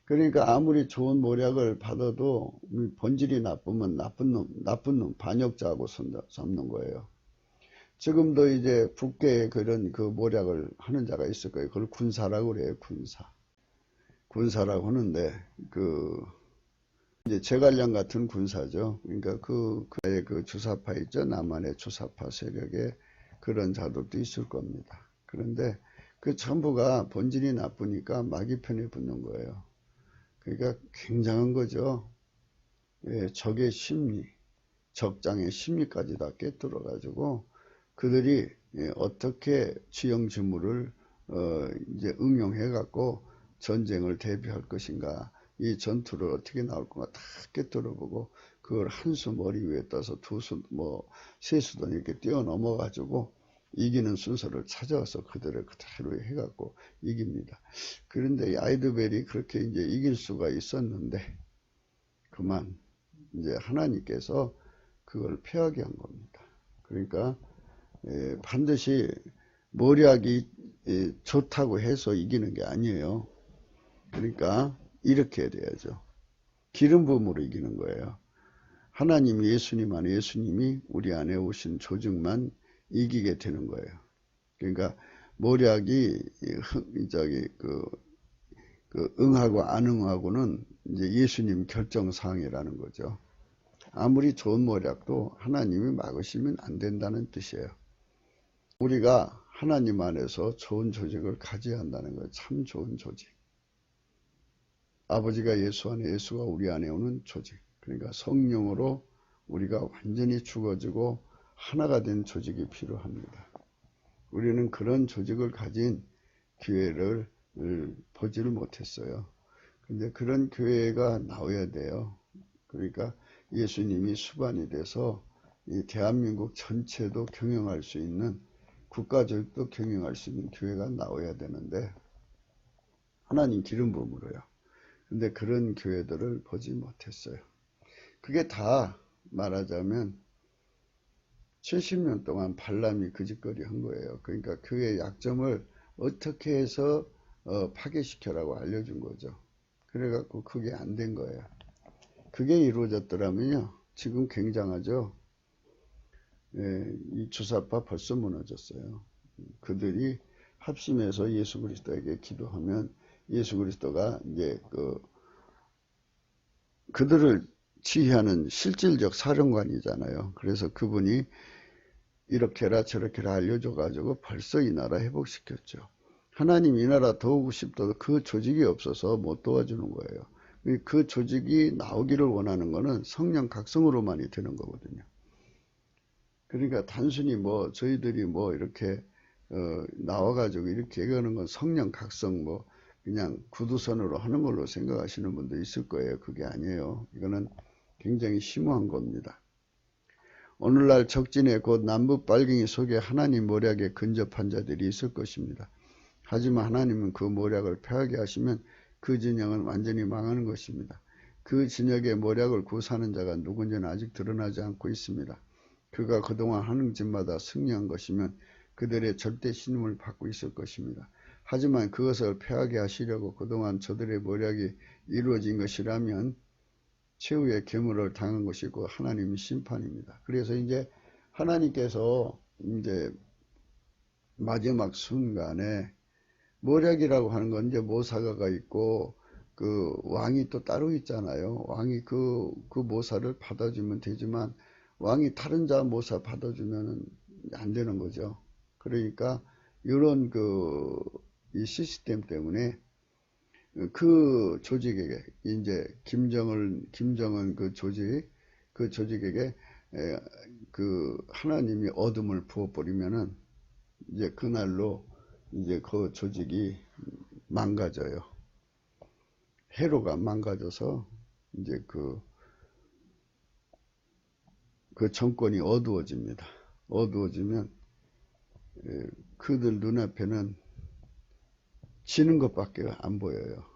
그러니까 아무리 좋은 모략을 받아도 본질이 나쁘면 나쁜 놈, 반역자하고 삼는 거예요. 지금도 이제 북계에 그런 그 모략을 하는 자가 있을 거예요. 그걸 군사라고 그래요, 군사. 군사라고 하는데, 이제 제갈량 같은 군사죠. 그러니까 그의 그 주사파 있죠. 남한의 주사파 세력에 그런 자들도 있을 겁니다. 그런데 그 전부가 본질이 나쁘니까 마귀 편에 붙는 거예요. 그러니까 굉장한 거죠. 예, 적의 심리, 적장의 심리까지 다 꿰뚫어가지고 그들이 어떻게 지형지물을 이제 응용해갖고 전쟁을 대비할 것인가, 이 전투를 어떻게 나올 건가 다 꿰뚫어보고 그걸 한 수 머리 위에 떠서 두 수, 세 수도 이렇게 뛰어넘어가지고 이기는 순서를 찾아와서 그들을 그대로 해갖고 이깁니다. 그런데 아히도벨이 그렇게 이제 이길 수가 있었는데 그만 이제 하나님께서 그걸 패하게 한 겁니다. 그러니까 반드시 모략이 좋다고 해서 이기는 게 아니에요. 그러니까 이렇게 해야 돼야죠. 기름 부음으로 이기는 거예요. 하나님 예수님 안에 예수님이 우리 안에 오신 조직만 이기게 되는 거예요. 그러니까 모략이 응하고 안 응하고는 이제 예수님 결정사항이라는 거죠. 아무리 좋은 모략도 하나님이 막으시면 안 된다는 뜻이에요. 우리가 하나님 안에서 좋은 조직을 가져야 한다는 거예요. 참 좋은 조직. 아버지가 예수 안에, 예수가 우리 안에 오는 조직. 그러니까 성령으로 우리가 완전히 죽어지고 하나가 된 조직이 필요합니다. 우리는 그런 조직을 가진 교회를 보지를 못했어요. 근데 그런 교회가 나와야 돼요. 그러니까 예수님이 수반이 돼서 이 대한민국 전체도 경영할 수 있는, 국가적도 경영할 수 있는 교회가 나와야 되는데 하나님 기름 부음으로요. 근데 그런 교회들을 보지 못했어요. 그게 다 말하자면 70년 동안 발람이 그 짓거리 한 거예요. 그러니까 교회의 약점을 어떻게 해서 파괴시켜라고 알려준 거죠. 그래갖고 그게 안 된 거예요. 그게 이루어졌더라면요, 지금 굉장하죠. 이 주사파 벌써 무너졌어요. 그들이 합심해서 예수 그리스도에게 기도하면 예수 그리스도가 이제 그들을 지휘하는 실질적 사령관이잖아요. 그래서 그분이 이렇게라 저렇게라 알려줘가지고 벌써 이 나라 회복시켰죠. 하나님 이 나라 도우고 싶어도 그 조직이 없어서 못 도와주는 거예요. 그 조직이 나오기를 원하는 거는 성령 각성으로만이 되는 거거든요. 그러니까 단순히 저희들이 이렇게 나와가지고 이렇게 얘기하는 건 성령 각성 그냥 구두선으로 하는 걸로 생각하시는 분도 있을 거예요. 그게 아니에요. 이거는 굉장히 심오한 겁니다. 오늘날 적진에 곧 남북 빨갱이 속에 하나님 모략에 근접한 자들이 있을 것입니다. 하지만 하나님은 그 모략을 패하게 하시면 그 진영은 완전히 망하는 것입니다. 그 진역의 모략을 구사하는 자가 누군지는 아직 드러나지 않고 있습니다. 그가 그동안 하는 짓마다 승리한 것이면 그들의 절대 신임을 받고 있을 것입니다. 하지만 그것을 패하게 하시려고 그동안 저들의 모략이 이루어진 것이라면 최후의 괴물을 당한 것이고 하나님의 심판입니다. 그래서 이제 하나님께서 이제 마지막 순간에 모략이라고 하는 건 이제 모사가가 있고 그 왕이 또 따로 있잖아요. 왕이 그 모사를 받아주면 되지만 왕이 다른 자 모사 받아주면 안 되는 거죠. 그러니까 이런 이 시스템 때문에 그 조직에게 이제 김정은 그 조직에게 그 하나님이 어둠을 부어버리면은 이제 그날로 이제 그 조직이 망가져요. 해로가 망가져서 이제 그 정권이 어두워집니다. 어두워지면 그들 눈앞에는 지는 것밖에 안 보여요.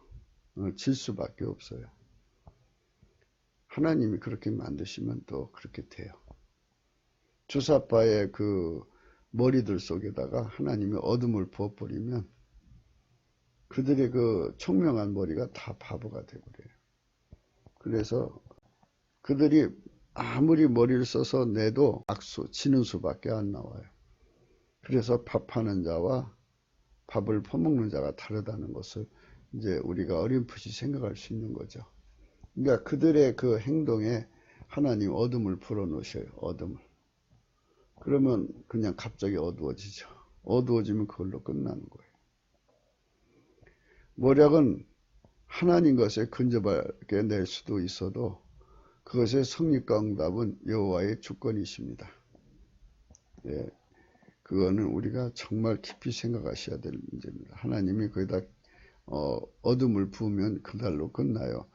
질 수밖에 없어요. 하나님이 그렇게 만드시면 또 그렇게 돼요. 주사파의 그 머리들 속에다가 하나님이 어둠을 부어버리면 그들의 그 총명한 머리가 다 바보가 되버려요. 그래서 그들이 아무리 머리를 써서 내도 악수, 치는 수밖에 안 나와요. 그래서 밥하는 자와 밥을 퍼먹는 자가 다르다는 것을 이제 우리가 어렴풋이 생각할 수 있는 거죠. 그러니까 그들의 그 행동에 하나님 어둠을 불어넣으셔요. 어둠을. 그러면 그냥 갑자기 어두워지죠. 어두워지면 그걸로 끝나는 거예요. 모략은 하나님 것에 근접하게 낼 수도 있어도 그것의 성립과 응답은 여호와의 주권이십니다. 예, 그거는 우리가 정말 깊이 생각하셔야 될 문제입니다. 하나님이 거기다 어둠을 부으면 그날로 끝나요.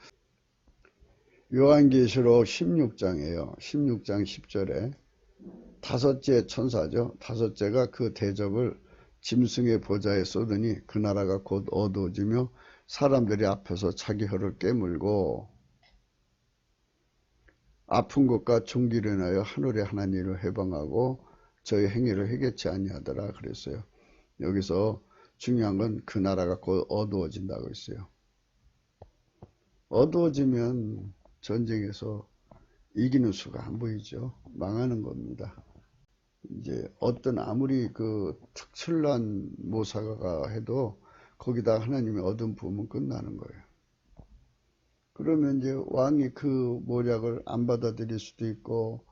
요한계시록 16장이에요. 16장 10절에 다섯째 천사죠. 다섯째가 그 대접을 짐승의 보좌에 쏟으니 그 나라가 곧 어두워지며 사람들이 앞에서 자기 혀를 깨물고 아픈 것과 종기를 인하여 하늘의 하나님을 회방하고 저의 행위를 회개치 아니하더라 그랬어요. 여기서 중요한 건 그 나라가 곧 어두워진다고 했어요. 어두워지면 전쟁에서 이기는 수가 안 보이죠. 망하는 겁니다. 이제 어떤 아무리 그 특출난 모사가가 해도 거기다 하나님의 어둠 부으면 끝나는 거예요. 그러면 이제 왕이 그 모략을 안 받아들일 수도 있고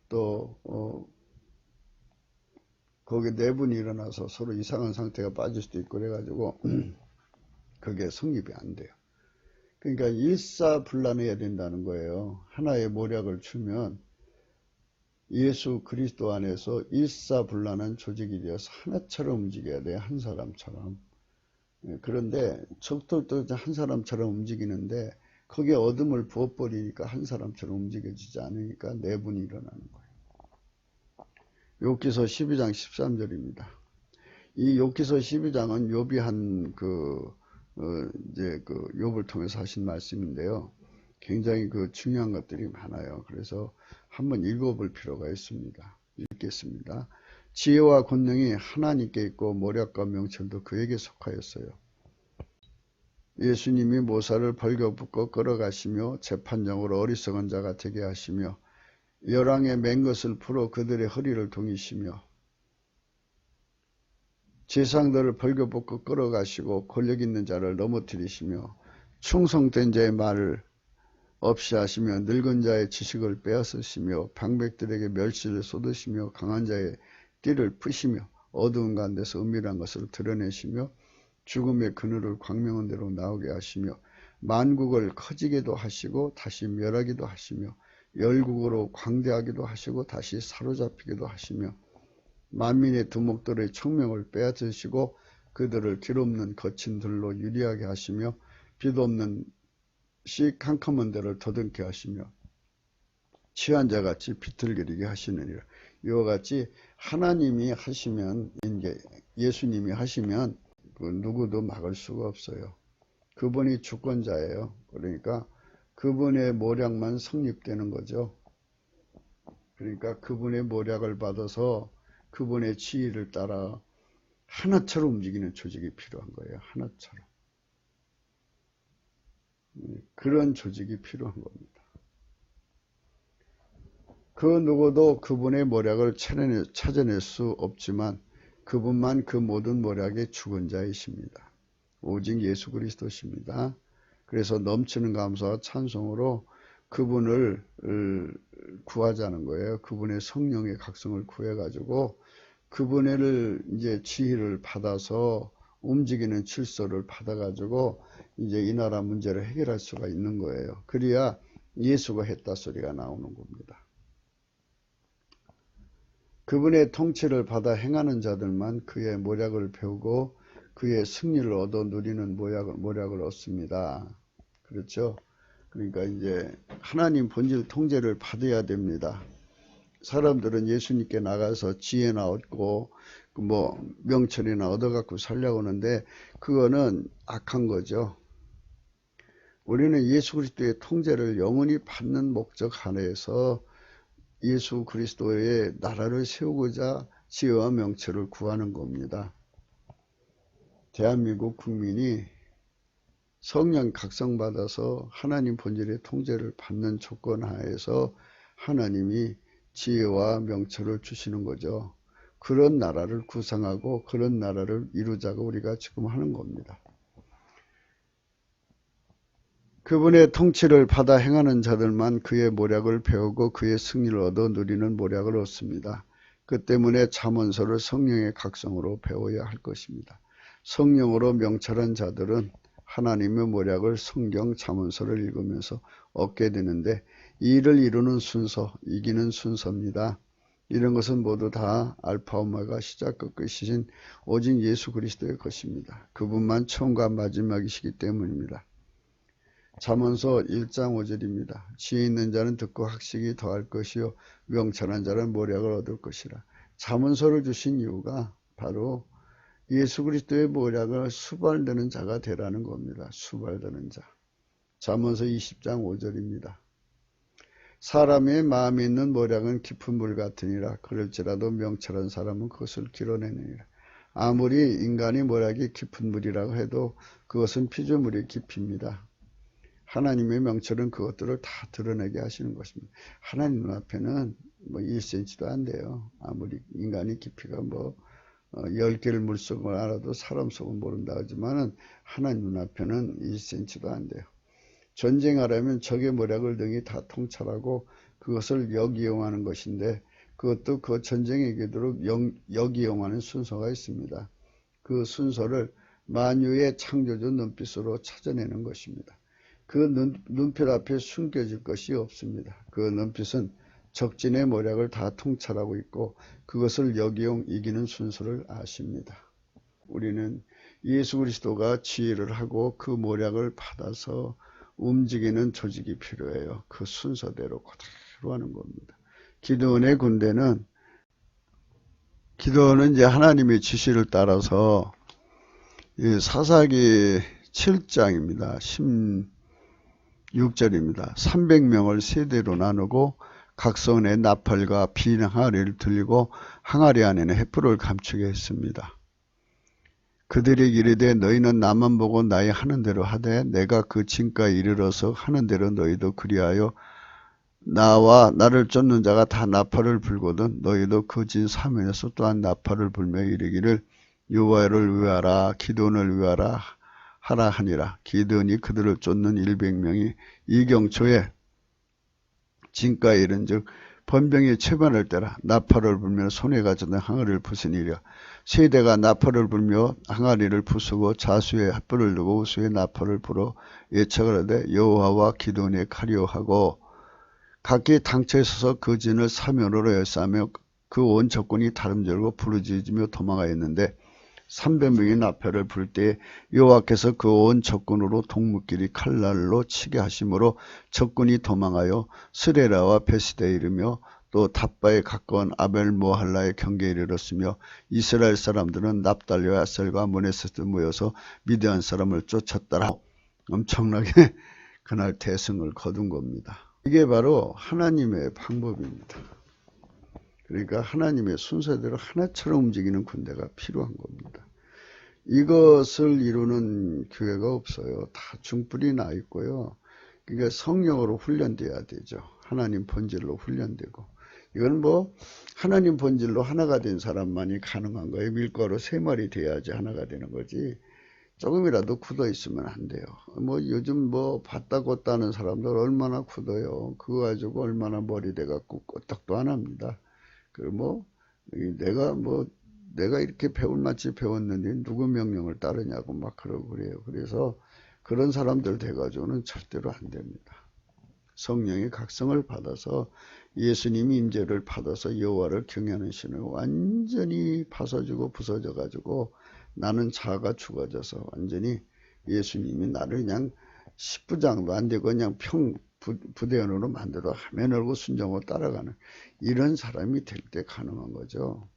또 거기에 내분이 일어나서 서로 이상한 상태가 빠질 수도 있고 그래가지고 그게 성립이 안 돼요. 그러니까 일사불란해야 된다는 거예요. 하나의 모략을 주면 예수 그리스도 안에서 일사불란한 조직이 되어서 하나처럼 움직여야 돼요. 한 사람처럼. 그런데 적들도 한 사람처럼 움직이는데 거기에 어둠을 부어버리니까 한 사람처럼 움직여지지 않으니까 내분이 일어나는 거예요. 욥기서 12장 13절입니다. 이 욥기서 12장은 욥이 한 이제 욥을 통해서 하신 말씀인데요. 굉장히 중요한 것들이 많아요. 그래서 한번 읽어볼 필요가 있습니다. 읽겠습니다. 지혜와 권능이 하나님께 있고 모략과 명철도 그에게 속하였어요. 예수님이 모사를 벌거벗고 끌어가시며 재판장으로 어리석은 자가 되게 하시며 열왕의 맨 것을 풀어 그들의 허리를 동이시며 제상들을 벌거벗고 끌어가시고 권력 있는 자를 넘어뜨리시며 충성된 자의 말을 없이 하시며 늙은 자의 지식을 빼앗으시며 방백들에게 멸시를 쏟으시며 강한 자의 띠를 푸시며 어두운 가운데서 은밀한 것을 드러내시며 죽음의 그늘을 광명한 대로 나오게 하시며 만국을 커지게도 하시고 다시 멸하기도 하시며 열국으로 광대하기도 하시고 다시 사로잡히기도 하시며 만민의 두목들의 청명을 빼앗으시고 그들을 길 없는 거친 들로 유리하게 하시며 빛 없는 씨 캄캄한 데를 더듬게 하시며 취한 자같이 비틀거리게 하시느니라. 이와 같이 하나님이 하시면 이제 예수님이 하시면 누구도 막을 수가 없어요. 그분이 주권자예요. 그러니까 그분의 모략만 성립되는 거죠. 그러니까 그분의 모략을 받아서 그분의 지위를 따라 하나처럼 움직이는 조직이 필요한 거예요. 하나처럼. 그런 조직이 필요한 겁니다. 그 누구도 그분의 모략을 찾아낼 수 없지만 그분만 그 모든 모략의 주권자이십니다. 오직 예수 그리스도십니다. 그래서 넘치는 감사와 찬송으로 그분을 구하자는 거예요. 그분의 성령의 각성을 구해가지고 그분을 이제 지혜를 받아서 움직이는 질서를 받아가지고 이제 이 나라 문제를 해결할 수가 있는 거예요. 그래야 예수가 했다 소리가 나오는 겁니다. 그분의 통치를 받아 행하는 자들만 그의 모략을 배우고 그의 승리를 얻어 누리는 모략을 얻습니다. 그렇죠? 그러니까 이제 하나님 본질 통제를 받아야 됩니다. 사람들은 예수님께 나가서 지혜나 얻고 뭐 명철이나 얻어갖고 살려고 하는데 그거는 악한 거죠. 우리는 예수 그리스도의 통제를 영원히 받는 목적 하에서 예수 그리스도의 나라를 세우고자 지혜와 명철을 구하는 겁니다. 대한민국 국민이 성령 각성받아서 하나님 본질의 통제를 받는 조건 하에서 하나님이 지혜와 명철을 주시는 거죠. 그런 나라를 구상하고 그런 나라를 이루자고 우리가 지금 하는 겁니다. 그분의 통치를 받아 행하는 자들만 그의 모략을 배우고 그의 승리를 얻어 누리는 모략을 얻습니다. 그 때문에 잠언서를 성령의 각성으로 배워야 할 것입니다. 성령으로 명철한 자들은 하나님의 모략을 성경 잠언서를 읽으면서 얻게 되는데 이 일을 이루는 순서, 이기는 순서입니다. 이런 것은 모두 다 알파 오메가 시작과 끝이신 오직 예수 그리스도의 것입니다. 그분만 처음과 마지막이시기 때문입니다. 잠언서 1장 5절입니다. 지혜 있는 자는 듣고 학식이 더할 것이요 명철한 자는 모략을 얻을 것이라. 잠언서를 주신 이유가 바로 예수 그리스도의 모략을 수발되는 자가 되라는 겁니다. 수발되는 자. 잠언서 20장 5절입니다. 사람의 마음에 있는 모략은 깊은 물 같으니라. 그럴지라도 명철한 사람은 그것을 길어내느니라. 아무리 인간의 모략이 깊은 물이라고 해도 그것은 피조물의 깊이입니다. 하나님의 명철은 그것들을 다 드러내게 하시는 것입니다. 하나님 눈앞에는 뭐 1cm도 안 돼요. 아무리 인간의 깊이가 뭐 10개를 물속을 알아도 사람 속은 모른다 하지만은 하나님 눈앞에는 1cm도 안 돼요. 전쟁하려면 적의 모략을 등이 다 통찰하고 그것을 역이용하는 것인데 그것도 그 전쟁에 이기도록 역이용하는 순서가 있습니다. 그 순서를 만유의 창조주 눈빛으로 찾아내는 것입니다. 그 눈빛 앞에 숨겨질 것이 없습니다. 그 눈빛은 적진의 모략을 다 통찰하고 있고 그것을 역이용 이기는 순서를 아십니다. 우리는 예수 그리스도가 지혜를 하고 그 모략을 받아서 움직이는 조직이 필요해요. 그 순서대로 그대로 하는 겁니다. 기드온의 군대는 이제 하나님의 지시를 따라서 사사기 7장입니다. 16절입니다. 300명을 세대로 나누고 각 성에 나팔과 빈 항아리를 들리고 항아리 안에는 횃불을 감추게 했습니다. 그들이 이르되 너희는 나만 보고 나의 하는 대로 하되 내가 그 진가에 이르러서 하는 대로 너희도 그리하여 나와 나를 쫓는 자가 다 나팔을 불거든 너희도 그 진 사면에서 또한 나팔을 불며 이르기를 여호와를 위하라 기드온을 위하라 하라 하니라. 기드온이 그들을 쫓는 100명이 이경초에 진가에 이른즉 번병이 채반을 때라 나팔을 불며 손에 가져던 항아리를 부수니라. 세대가 나팔을 불며 항아리를 부수고 자수에 횃불을 두고 우수에 나팔을 불어 예측을 하되 여호와와 기드온의 칼이요 하고 각기 당처에 서서 그 진을 사면으로 열사하며 그 온 적군이 다름질고 부르짖으며 도망하였는데 300명이 나팔을 불 때 여호와께서 그 온 적군으로 동무끼리 칼날로 치게 하심으로 적군이 도망하여 스레라와 베스대에 이르며 또 닷바에 가까운 아벨모할라의 경계에 이르렀으며 이스라엘 사람들은 납달리와 아셀과 모네셋에 모여서 미디안 사람을 쫓았더라. 엄청나게 그날 대승을 거둔 겁니다. 이게 바로 하나님의 방법입니다. 그러니까 하나님의 순서대로 하나처럼 움직이는 군대가 필요한 겁니다. 이것을 이루는 교회가 없어요. 다 중불이 나 있고요. 그러니까 성령으로 훈련돼야 되죠. 하나님 본질로 훈련되고. 이건 뭐 하나님 본질로 하나가 된 사람만이 가능한 거예요. 밀가루 3마리 돼야지 하나가 되는 거지. 조금이라도 굳어 있으면 안 돼요. 뭐 요즘 뭐 봤다 걷다 하는 사람들 얼마나 굳어요. 그거 가지고 얼마나 머리 돼갖고 끄떡도 안 합니다. 뭐 내가 이렇게 배울 만치 배웠는데 누구 명령을 따르냐고 막 그러고 그래요. 그래서 그런 사람들 돼가지고는 절대로 안 됩니다. 성령의 각성을 받아서 예수님이 임재를 받아서 여호와를 경외하는 신을 완전히 파서주고 부서져가지고 나는 자아가 죽어져서 완전히 예수님이 나를 그냥 10부장도 안 되고 그냥 부대원으로 만들어 하면 얼고 순종하고 따라가는 이런 사람이 될 때 가능한 거죠.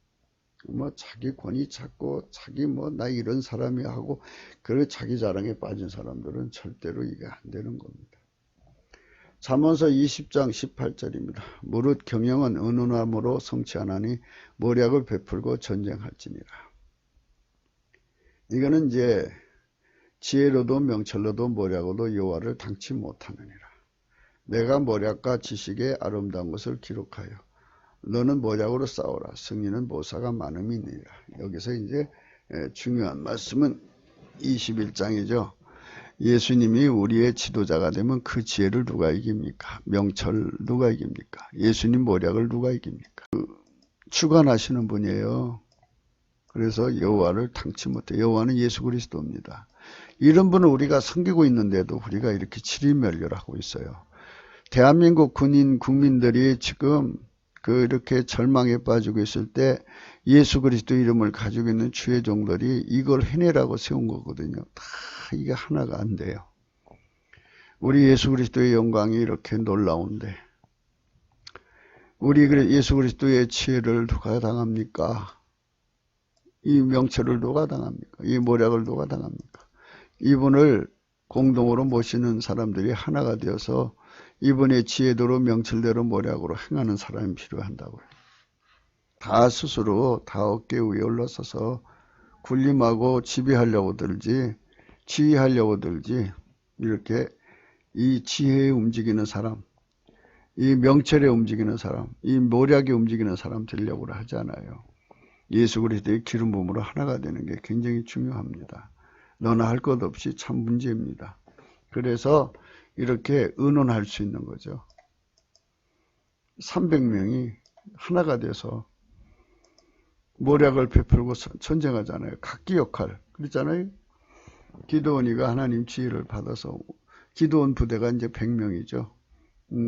뭐 자기 권위 찾고 자기 뭐 나 이런 사람이 하고 그 자기 자랑에 빠진 사람들은 절대로 이게 안 되는 겁니다. 잠언서 20장 18절입니다. 무릇 경영은 은은함으로 성취하나니 모략을 베풀고 전쟁할지니라. 이거는 이제 지혜로도 명철로도 모략으로도 여호와를 당치 못하느니라. 내가 모략과 지식의 아름다운 것을 기록하여 너는 모략으로 싸워라. 승리는 모사가 많음이 있느니라. 여기서 이제 중요한 말씀은 21장이죠. 예수님이 우리의 지도자가 되면 그 지혜를 누가 이깁니까? 명철 누가 이깁니까? 예수님 모략을 누가 이깁니까? 주관하시는 분이에요. 그래서 여호와를 당치 못해. 여호와는 예수 그리스도입니다. 이런 분을 우리가 섬기고 있는데도 우리가 이렇게 지리멸렬하고 있어요. 대한민국 국민들이 지금 이렇게 절망에 빠지고 있을 때 예수 그리스도 이름을 가지고 있는 주의 종들이 이걸 해내라고 세운 거거든요. 다 이게 하나가 안 돼요. 우리 예수 그리스도의 영광이 이렇게 놀라운데 우리 예수 그리스도의 지혜를 누가 당합니까? 이 명철을 누가 당합니까? 이 모략을 누가 당합니까? 이분을 공동으로 모시는 사람들이 하나가 되어서 이분의 지혜대로 명철대로 모략으로 행하는 사람이 필요한다고요. 다 스스로 다 어깨 위에 올라서서 군림하고 지배하려고 들지 지휘하려고 들지 이렇게 이 지혜에 움직이는 사람, 이 명철에 움직이는 사람, 이 모략에 움직이는 사람 되려고 하지 않아요. 예수 그리스도의 기름 부음으로 하나가 되는 게 굉장히 중요합니다. 너나 할 것 없이 참 문제입니다. 그래서 이렇게 의논할 수 있는 거죠. 300명이 하나가 돼서 모략을 베풀고 전쟁하잖아요. 각기 역할. 그랬잖아요. 기드온이가 하나님 지혜를 받아서 기드온 부대가 이제 100명이죠.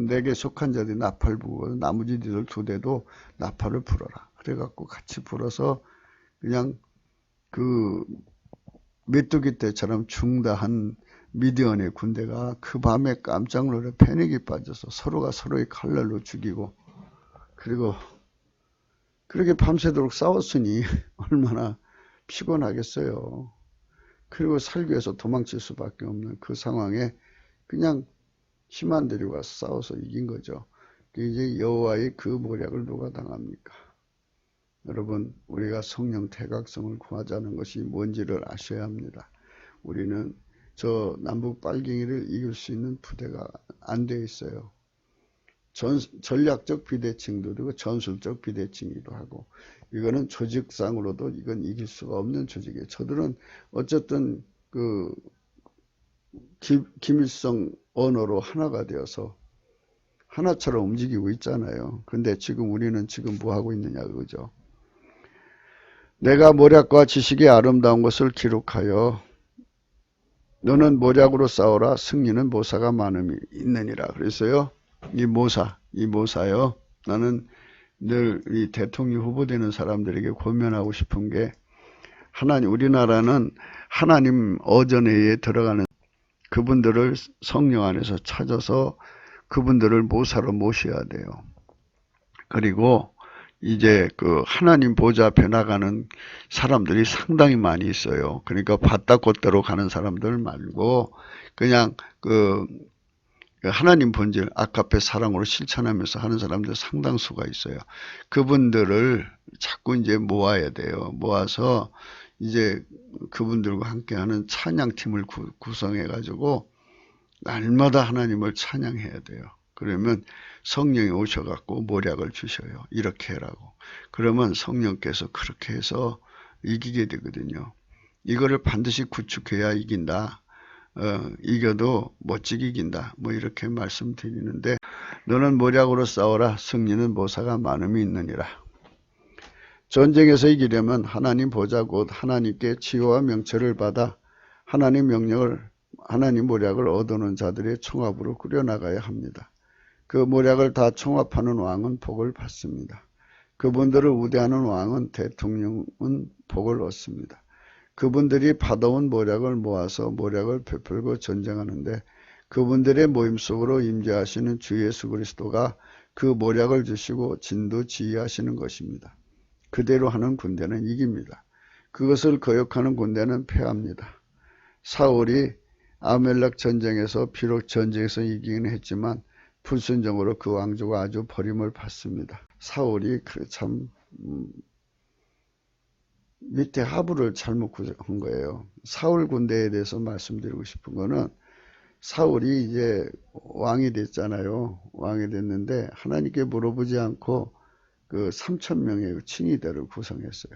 내게 속한 자들이 나팔 부고 나머지 니들 2대도 나팔을 불어라. 그래갖고 같이 불어서 그냥 그 메뚜기 떼처럼 중다한 미디언의 군대가 그 밤에 깜짝 놀라 패닉이 빠져서 서로가 서로의 칼날로 죽이고 그리고 그렇게 밤새도록 싸웠으니 얼마나 피곤하겠어요. 그리고 살기 위해서 도망칠 수밖에 없는 그 상황에 그냥 힘안 데리고 와서 싸워서 이긴 거죠. 이제 여호와의 그 모략을 누가 당합니까? 여러분, 우리가 성령 대각성을 구하자는 것이 뭔지를 아셔야 합니다. 우리는 저 남북 빨갱이를 이길 수 있는 부대가 안 돼 있어요. 전략적 비대칭도 되고 전술적 비대칭이기도 하고 이거는 조직상으로도 이건 이길 수가 없는 조직이에요. 저들은 어쨌든 그 김일성 언어로 하나가 되어서 하나처럼 움직이고 있잖아요. 근데 지금 우리는 지금 뭐 하고 있느냐 그거죠. 내가 모략과 지식의 아름다운 것을 기록하여 너는 모략으로 싸워라. 승리는 모사가 많음이 있느니라. 그래서요. 이 모사요. 나는 늘 이 대통령 후보 되는 사람들에게 고면하고 싶은 게 우리나라는 하나님 어전회에 들어가는 그분들을 성령 안에서 찾아서 그분들을 모사로 모셔야 돼요. 그리고 이제 그 하나님 보좌 앞에 나가는 사람들이 상당히 많이 있어요. 그러니까 바다꽃대로 가는 사람들 말고 그냥 그 하나님 본질, 아카페 사랑으로 실천하면서 하는 사람들 상당수가 있어요. 그분들을 자꾸 이제 모아야 돼요. 모아서 이제 그분들과 함께하는 찬양팀을 구성해가지고 날마다 하나님을 찬양해야 돼요. 그러면 성령이 오셔갖고 모략을 주셔요. 이렇게 해라고. 그러면 성령께서 그렇게 해서 이기게 되거든요. 이거를 반드시 구축해야 이긴다. 이겨도 멋지게 이긴다. 뭐 이렇게 말씀드리는데, 너는 모략으로 싸워라. 승리는 모사가 많음이 있느니라. 전쟁에서 이기려면 하나님 보좌 곧 하나님께 치유와 명철을 받아 하나님 모략을 얻어놓은 자들의 총합으로 꾸려나가야 합니다. 그 모략을 다 총합하는 왕은 복을 받습니다. 그분들을 우대하는 왕은, 대통령은 복을 얻습니다. 그분들이 받아온 모략을 모아서 모략을 베풀고 전쟁하는데, 그분들의 모임 속으로 임재하시는 주 예수 그리스도가 그 모략을 주시고 진두지휘하시는 것입니다. 그대로 하는 군대는 이깁니다. 그것을 거역하는 군대는 패합니다. 사울이 아멜렉 전쟁에서 비록 전쟁에서 이기긴 했지만 불순종으로 그 왕조가 아주 버림을 받습니다. 사울이 참 밑에 하부를 잘못 구성한 거예요. 사울 군대에 대해서 말씀드리고 싶은 거는, 사울이 이제 왕이 됐잖아요. 왕이 됐는데 하나님께 물어보지 않고 그 3,000명의 친위대를 구성했어요.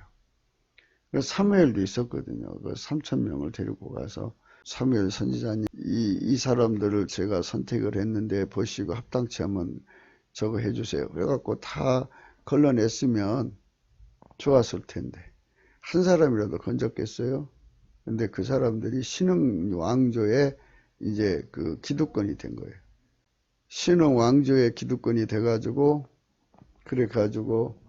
사무엘도 있었거든요. 그 3,000명을 데리고 가서, 사무엘 선지자님, 이 사람들을 제가 선택을 했는데 보시고 합당치 않으면 저거 해주세요. 그래갖고 다 걸러냈으면 좋았을 텐데 한 사람이라도 건졌겠어요? 근데 그 사람들이 신흥 왕조의 이제 그 기득권이 된 거예요. 신흥 왕조의 기득권이 돼가지고, 그래가지고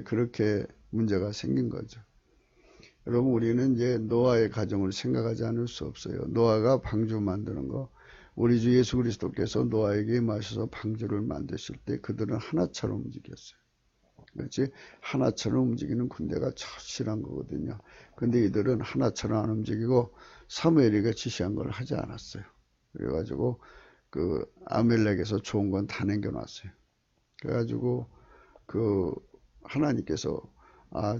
그렇게 문제가 생긴 거죠. 여러분, 우리는 이제 노아의 가정을 생각하지 않을 수 없어요. 노아가 방주 만드는 거, 우리 주 예수 그리스도께서 노아에게 임하셔서 방주를 만드실 때 그들은 하나처럼 움직였어요. 그렇지? 하나처럼 움직이는 군대가 처실한 거거든요. 근데 이들은 하나처럼 안 움직이고 사무엘이가 지시한 걸 하지 않았어요. 그래가지고 그 아멜렉에서 좋은 건 다 남겨놨어요. 그래가지고 그 하나님께서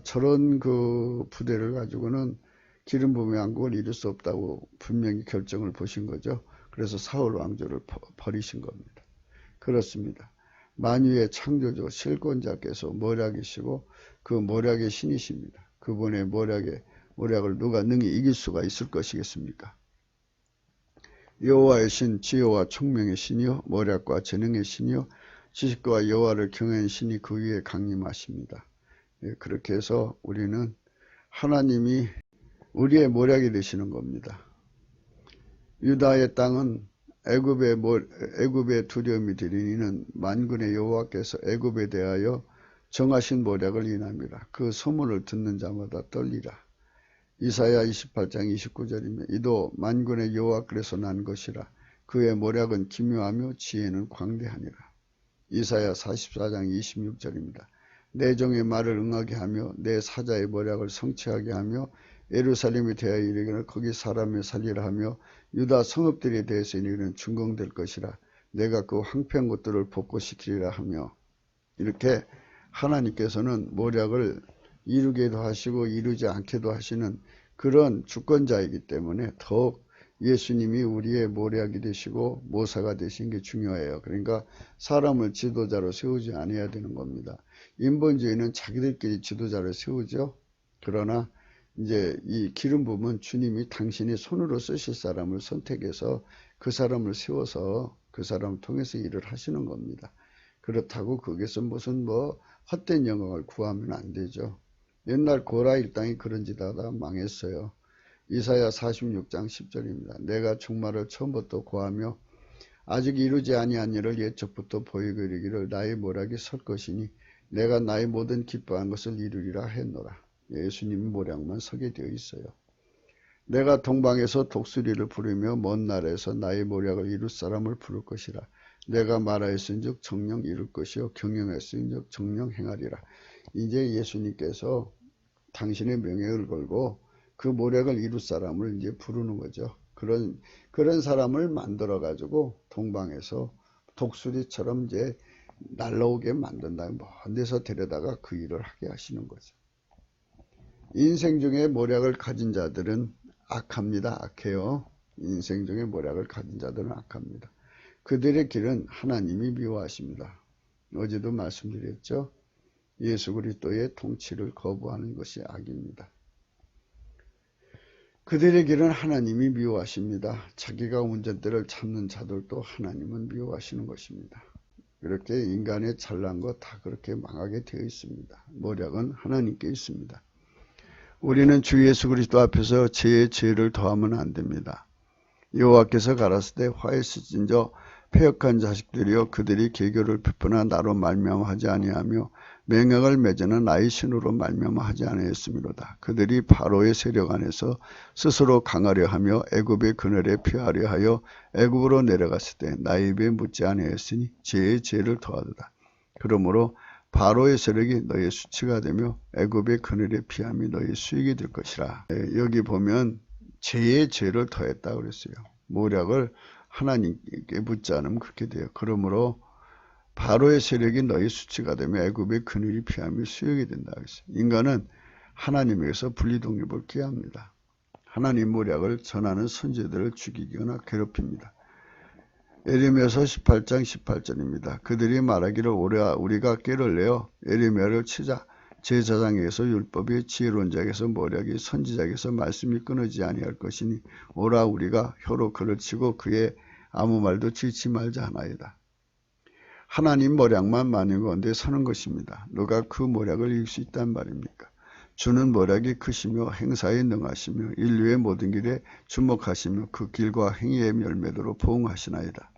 저런 그 부대를 가지고는 기름 부음의 왕국을 이룰 수 없다고 분명히 결정을 보신 거죠. 그래서 사울 왕조를 버리신 겁니다. 그렇습니다. 만유의 창조주 실권자께서 모략이시고 그 모략의 신이십니다. 그분의 모략을 누가 능히 이길 수가 있을 것이겠습니까? 여호와의 신, 지혜와 총명의 신이요 모략과 재능의 신이요 지식과 여호와를 경외하는 신이 그 위에 강림하십니다. 그렇게 해서 우리는 하나님이 우리의 모략이 되시는 겁니다. 유다의 땅은 애굽의 두려움이 들이니는 만군의 여호와께서 애굽에 대하여 정하신 모략을 인함이라. 그 소문을 듣는 자마다 떨리라. 이사야 28장 29절이며 이도 만군의 여호와께서 난 것이라. 그의 모략은 기묘하며 지혜는 광대하니라. 이사야 44장 26절입니다. 내 종의 말을 응하게 하며 내 사자의 모략을 성취하게 하며 예루살렘에 대하여 이르기를 거기 사람을 살리라 하며 유다 성읍들에 대해서 이르기는 준공될 것이라. 내가 그 황폐한 것들을 복고시키리라 하며, 이렇게 하나님께서는 모략을 이루게도 하시고 이루지 않게도 하시는 그런 주권자이기 때문에 더욱 예수님이 우리의 모략이 되시고 모사가 되신 게 중요해요. 그러니까 사람을 지도자로 세우지 않아야 되는 겁니다. 인본주의는 자기들끼리 지도자를 세우죠. 그러나 이제 이 기름 부음은 주님이 당신이 손으로 쓰실 사람을 선택해서 그 사람을 세워서 그 사람을 통해서 일을 하시는 겁니다. 그렇다고 거기서 무슨 헛된 영광을 구하면 안 되죠. 옛날 고라 일당이 그런 짓 하다 망했어요. 이사야 46장 10절입니다. 내가 종말을 처음부터 고하며 아직 이루지 아니한 일을 옛적부터 보이고 이르기를 나의 모략이 설 것이니 내가 나의 모든 기뻐한 것을 이루리라 했노라. 예수님 모략만 서게 되어 있어요. 내가 동방에서 독수리를 부르며 먼 나라에서 나의 모략을 이룰 사람을 부를 것이라. 내가 말하였은즉 정령 이룰 것이요 경영했은즉 정령 행하리라. 이제 예수님께서 당신의 명예를 걸고 그 모략을 이룰 사람을 이제 부르는 거죠. 그런 사람을 만들어 가지고 동방에서 독수리처럼 이제 날라오게 만든다. 먼 데서 데려다가 그 일을 하게 하시는 거죠. 인생 중에 모략을 가진 자들은 악합니다. 악해요. 인생 중에 모략을 가진 자들은 악합니다. 그들의 길은 하나님이 미워하십니다. 어제도 말씀드렸죠. 예수 그리스도의 통치를 거부하는 것이 악입니다. 그들의 길은 하나님이 미워하십니다. 자기가 운전대를 잡는 자들도 하나님은 미워하시는 것입니다. 그렇게 인간의 잘난 것 다 그렇게 망하게 되어 있습니다. 모략은 하나님께 있습니다. 우리는 주 예수 그리스도 앞에서 죄를 더하면 안 됩니다. 여호와께서 가라사대 화해스진저 패역한 자식들이여 그들이 계교를 베푸나 나로 말미암아 아니하며 맹약을 맺으나 나의 신으로 말미암아 아니하였음이로다. 그들이 바로의 세력 안에서 스스로 강하려 하며 애굽의 그늘에 피하려 하여 애굽으로 내려갔을 때 나의 입에 묻지 아니하였으니 죄를 더하도다. 그러므로 바로의 세력이 너의 수치가 되며 애굽의 그늘에 피함이 너의 수익이 될 것이라. 여기 보면 죄를 더했다 그랬어요. 모략을 하나님께 묻지 않으면 그렇게 돼요. 그러므로 바로의 세력이 너희 수치가 되며 애굽의 그늘이 피함이 수역이 된다. 인간은 하나님에게서 분리독립을 기합니다. 하나님 모략을 전하는 선지자들을 죽이거나 괴롭힙니다. 예레미야서 18장 18절입니다. 그들이 말하기를 우리가 꾀를 내어 예레미야를 치자. 제사장에게서 율법이, 지혜로운 자에게서 모략이, 선지자에게서 말씀이 끊어지지 아니할 것이니 오라 우리가 혀로 그를 치고 그의 아무 말도 지치 말자 하나이다. 하나님 모략만 많은 가운데 서는 것입니다. 누가 그 모략을 이길 수 있단 말입니까? 주는 모략이 크시며 행사에 능하시며 인류의 모든 길에 주목하시며 그 길과 행위의 열매대로 보응하시나이다.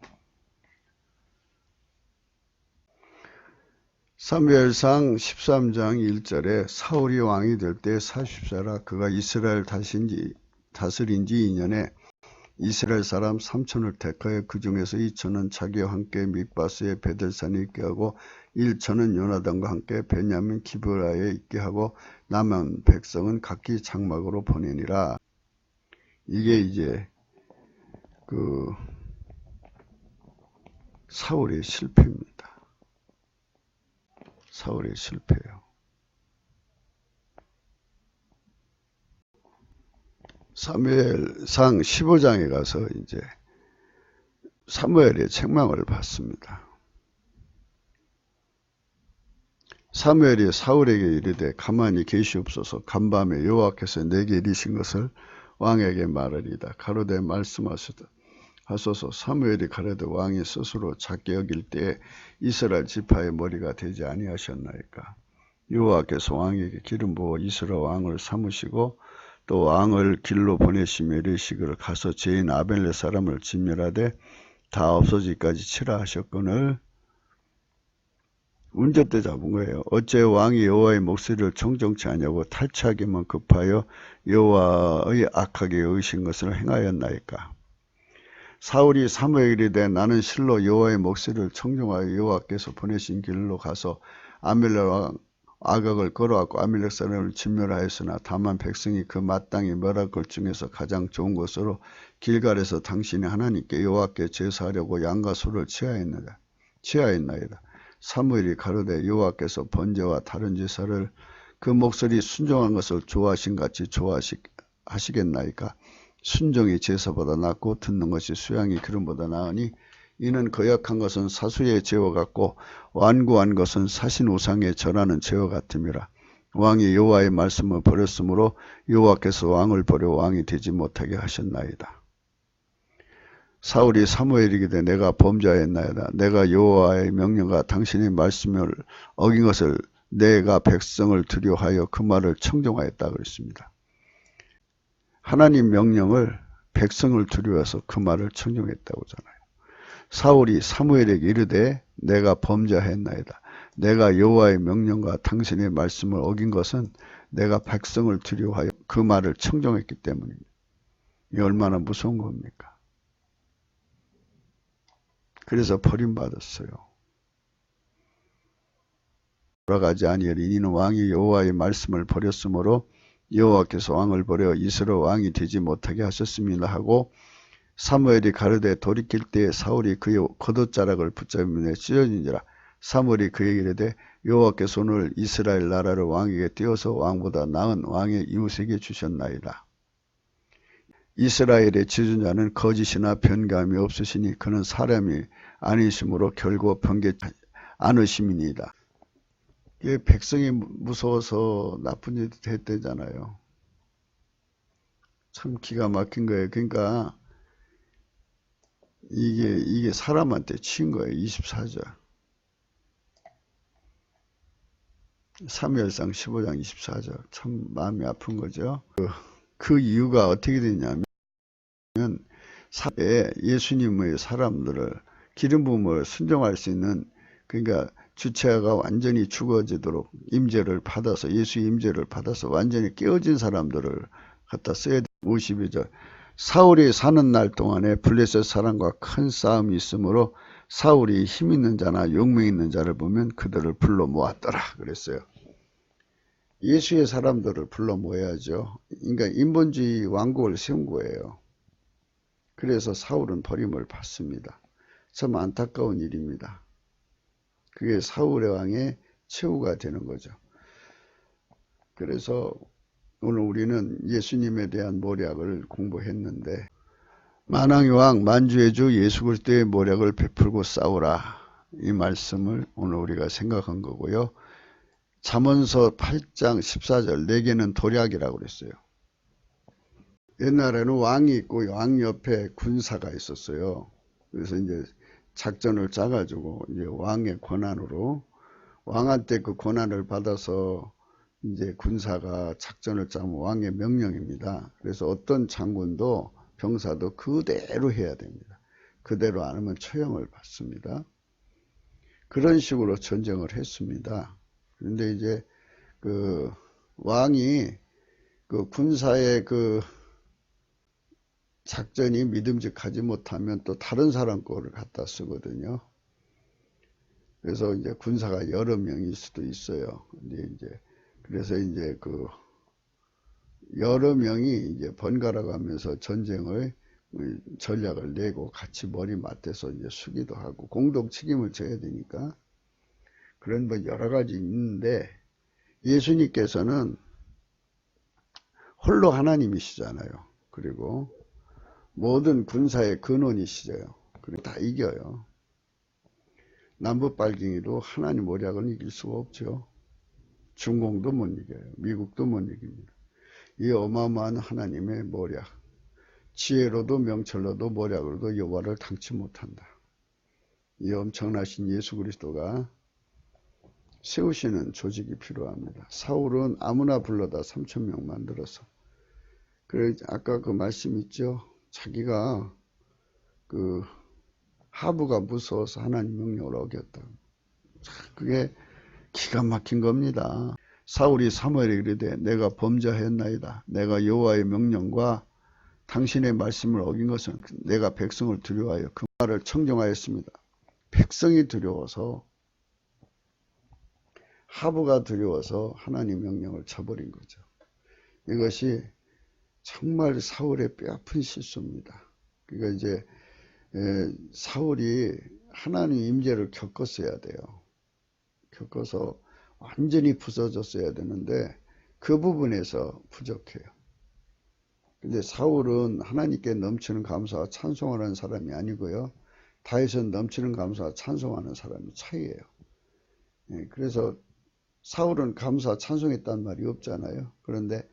사무엘상 13장 1절에 사울이 왕이 될 때 40세라 그가 이스라엘 다스린 지 2년에 이스라엘 사람 3천을 택하여 그 중에서 2천은 자기와 함께 믹바스의 베델산에 있게 하고 1천은 요나단과 함께 베냐민 기브라에 있게 하고 남은 백성은 각기 장막으로 보내니라. 이게 이제 그 사울의 실패입니다. 사울의 실패예요. 사무엘상 15장에 가서 이제 사무엘의 책망을 받습니다. 사무엘이 사울에게 이르되 가만히 계시옵소서. 간밤에 여호와께서 내게 이르신 것을 왕에게 말하리이다. 가로되 말씀하소서. 사무엘이 가로되 왕이 스스로 작게 여길 때에 이스라엘 지파의 머리가 되지 아니하셨나이까. 여호와께서 왕에게 기름 부어 이스라엘 왕을 삼으시고 또 왕을 길로 보내시며 이르시기를 가서 죄인 아벨렛 사람을 진멸하되 다 없어지기까지 치라 하셨거늘 운전대 잡은 거예요. 어째 왕이 여호와의 목소리를 청정치 아니하고 탈취하기만 급하여 여호와의 악하게 여기신 것을 행하였나이까. 사울이 사무엘에게 이르되 나는 실로 여호와의 목소리를 청정하여 여호와께서 보내신 길로 가서 아멜렉 왕 아각을 걸어왔고 아멜렉 사람을 진멸하였으나 다만 백성이 그 마땅히 멸할 것 중에서 가장 좋은 것으로 길갈에서 당신이 하나님께 여호와께 제사하려고 양과 소를 취하였나이다. 사무엘이 가로되 여호와께서 번제와 다른 제사를 그 목소리 순종한 것을 좋아하신 같이 좋아하시겠나이까. 순종이 제사보다 낫고 듣는 것이 수양이 기름보다 나으니 이는 거역한 것은 사수의 죄와 같고 완고한 것은 사신 우상에 절하는 죄와 같음이라. 왕이 여호와의 말씀을 버렸으므로 여호와께서 왕을 버려 왕이 되지 못하게 하셨나이다. 사울이 사무엘에게 내가 범죄하였나이다. 내가 여호와의 명령과 당신의 말씀을 어긴 것을 내가 백성을 두려워하여 그 말을 청종하였다 그랬습니다. 하나님 명령을 백성을 두려워해서 그 말을 청종했다고 하잖아요. 사울이 사무엘에게 이르되 내가 범죄하였나이다. 내가 여호와의 명령과 당신의 말씀을 어긴 것은 내가 백성을 두려워하여 그 말을 청종했기 때문입니다. 이 얼마나 무서운 겁니까? 그래서 버림받았어요. 돌아가지 아니하리니 이는 왕이 여호와의 말씀을 버렸으므로 여호와께서 왕을 버려 이스라엘 왕이 되지 못하게 하셨습니다 하고 사무엘이 가르되 돌이킬 때에 사울이 그의 겉옷자락을 붙잡으며 찢어진지라. 사무엘이 그에게 이르되 여호와께서 오늘 이스라엘 나라를 왕에게 띄워서 왕보다 나은 왕의 이웃에게 주셨나이다. 이스라엘의 지존자는 거짓이나 변감이 없으시니 그는 사람이 아니심으로 결국 변개치 않으심이니이다. 백성이 무서워서 나쁜 일도 했대잖아요. 참 기가 막힌 거예요. 그러니까 이게 사람한테 친 거예요. 24절. 사무엘상 15장 24절. 참 마음이 아픈 거죠. 그 이유가 어떻게 되냐면 예수님의 사람들을 기름 부음을 순종할 수 있는, 그러니까 주체가 완전히 죽어지도록 임재를 받아서, 예수의 임재를 받아서 완전히 깨어진 사람들을 갖다 써야 돼. 52절. 사울이 사는 날 동안에 블레셋 사람과 큰 싸움이 있으므로 사울이 힘 있는 자나 용맹 있는 자를 보면 그들을 불러 모았더라 그랬어요. 예수의 사람들을 불러 모아야죠. 그러니까 인본주의 왕국을 세운 거예요. 그래서 사울은 버림을 받습니다. 참 안타까운 일입니다. 그게 사울의 왕의 최후가 되는 거죠. 그래서 오늘 우리는 예수님에 대한 모략을 공부했는데, 만왕의 왕 만주의 주 예수 그리스도의 모략을 베풀고 싸우라, 이 말씀을 오늘 우리가 생각한 거고요. 잠언서 8장 14절 내게는 도략이라고 그랬어요. 옛날에는 왕이 있고 왕 옆에 군사가 있었어요. 그래서 이제 작전을 짜가지고 이제 왕의 권한으로, 왕한테 그 권한을 받아서 이제 군사가 작전을 짜면 왕의 명령입니다. 그래서 어떤 장군도 병사도 그대로 해야 됩니다. 그대로 안 하면 처형을 받습니다. 그런 식으로 전쟁을 했습니다. 그런데 이제 그 왕이 그 군사의 그 작전이 믿음직하지 못하면 또 다른 사람 거를 갖다 쓰거든요. 그래서 이제 군사가 여러 명일 수도 있어요. 근데 이제 그래서 이제 그 여러 명이 이제 번갈아 가면서 전쟁을 전략을 내고 같이 머리 맞대서 이제 수기도 하고 공동 책임을 져야 되니까 그런 뭐 여러 가지 있는데, 예수님께서는 홀로 하나님이시잖아요. 그리고 모든 군사의 근원이시죠. 그리고 다 이겨요. 남북발갱이도 하나님 모략은 이길 수가 없죠. 중공도 못 이겨요. 미국도 못 이깁니다. 이 어마어마한 하나님의 모략, 지혜로도 명철로도 모략으로도 여호와를 당치 못한다. 이 엄청나신 예수 그리스도가 세우시는 조직이 필요합니다. 사울은 아무나 불러다 3,000명 만들어서, 그래 아까 그 말씀 있죠. 자기가 그 하부가 무서워서 하나님 명령을 어겼다. 그게 기가 막힌 겁니다. 사울이 사무엘에게 이르되 내가 범죄하였나이다. 내가 여호와의 명령과 당신의 말씀을 어긴 것은 내가 백성을 두려워하여 그 말을 청정하였습니다. 백성이 두려워서, 하부가 두려워서 하나님 명령을 저버린 거죠. 이것이 정말 사울의 뼈아픈 실수입니다. 그러니까 이제 사울이 하나님 임재를 겪었어야 돼요. 겪어서 완전히 부서졌어야 되는데 그 부분에서 부족해요. 근데 사울은 하나님께 넘치는 감사와 찬송하는 사람이 아니고요. 다윗은 넘치는 감사와 찬송하는 사람이 차이예요. 그래서 사울은 감사 찬송했단 말이 없잖아요. 그런데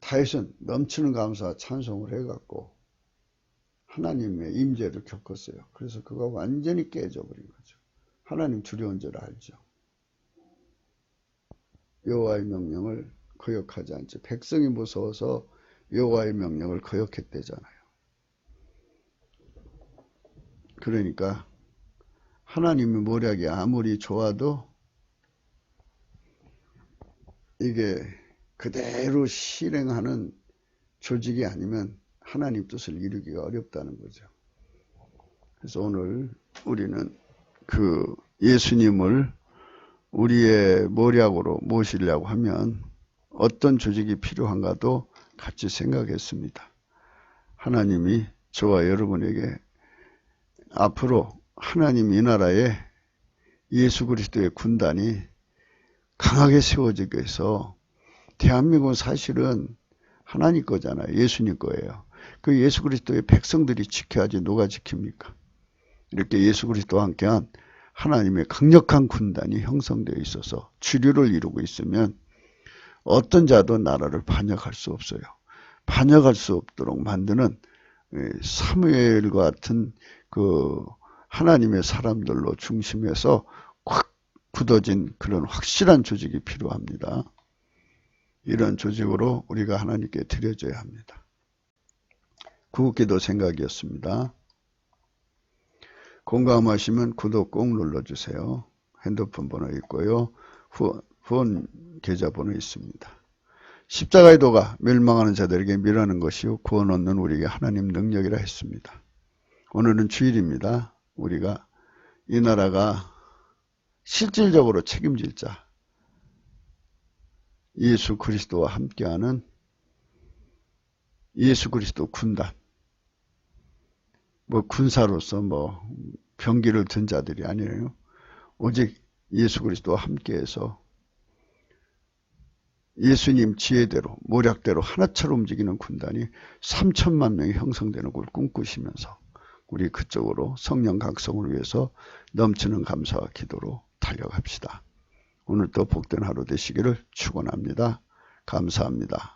다윗은 넘치는 감사와 찬송을 해갖고 하나님의 임재를 겪었어요. 그래서 그가 완전히 깨져버린 거죠. 하나님 두려운 줄 알죠. 여호와의 명령을 거역하지 않죠. 백성이 무서워서 여호와의 명령을 거역했대잖아요. 그러니까 하나님의 모략이 아무리 좋아도 이게 그대로 실행하는 조직이 아니면 하나님 뜻을 이루기가 어렵다는 거죠. 그래서 오늘 우리는 그 예수님을 우리의 모략으로 모시려고 하면 어떤 조직이 필요한가도 같이 생각했습니다. 하나님이 저와 여러분에게 앞으로 하나님 이 나라에 예수 그리스도의 군단이 강하게 세워지게 해서, 대한민국은 사실은 하나님 거잖아요. 예수님 거예요. 그 예수 그리스도의 백성들이 지켜야지 누가 지킵니까? 이렇게 예수 그리스도와 함께한 하나님의 강력한 군단이 형성되어 있어서 주류를 이루고 있으면 어떤 자도 나라를 반역할 수 없어요. 반역할 수 없도록 만드는 사무엘과 같은 그 하나님의 사람들로 중심해서 확 굳어진 그런 확실한 조직이 필요합니다. 이런 조직으로 우리가 하나님께 드려져야 합니다. 구국기도 생각이었습니다. 공감하시면 구독 꼭 눌러주세요. 핸드폰 번호 있고요. 후원 계좌번호 있습니다. 십자가의 도가 멸망하는 자들에게 미라는 것이요 구원 얻는 우리에게 하나님 능력이라 했습니다. 오늘은 주일입니다. 우리가 이 나라가 실질적으로 책임질 자, 예수 그리스도와 함께하는 예수 그리스도 군단, 뭐 군사로서 뭐 병기를 든 자들이 아니에요. 오직 예수 그리스도와 함께해서 예수님 지혜대로 모략대로 하나처럼 움직이는 군단이 3천만 명이 형성되는 걸 꿈꾸시면서 우리 그쪽으로 성령 각성을 위해서 넘치는 감사와 기도로 달려갑시다. 오늘도 복된 하루 되시기를 축원합니다. 감사합니다.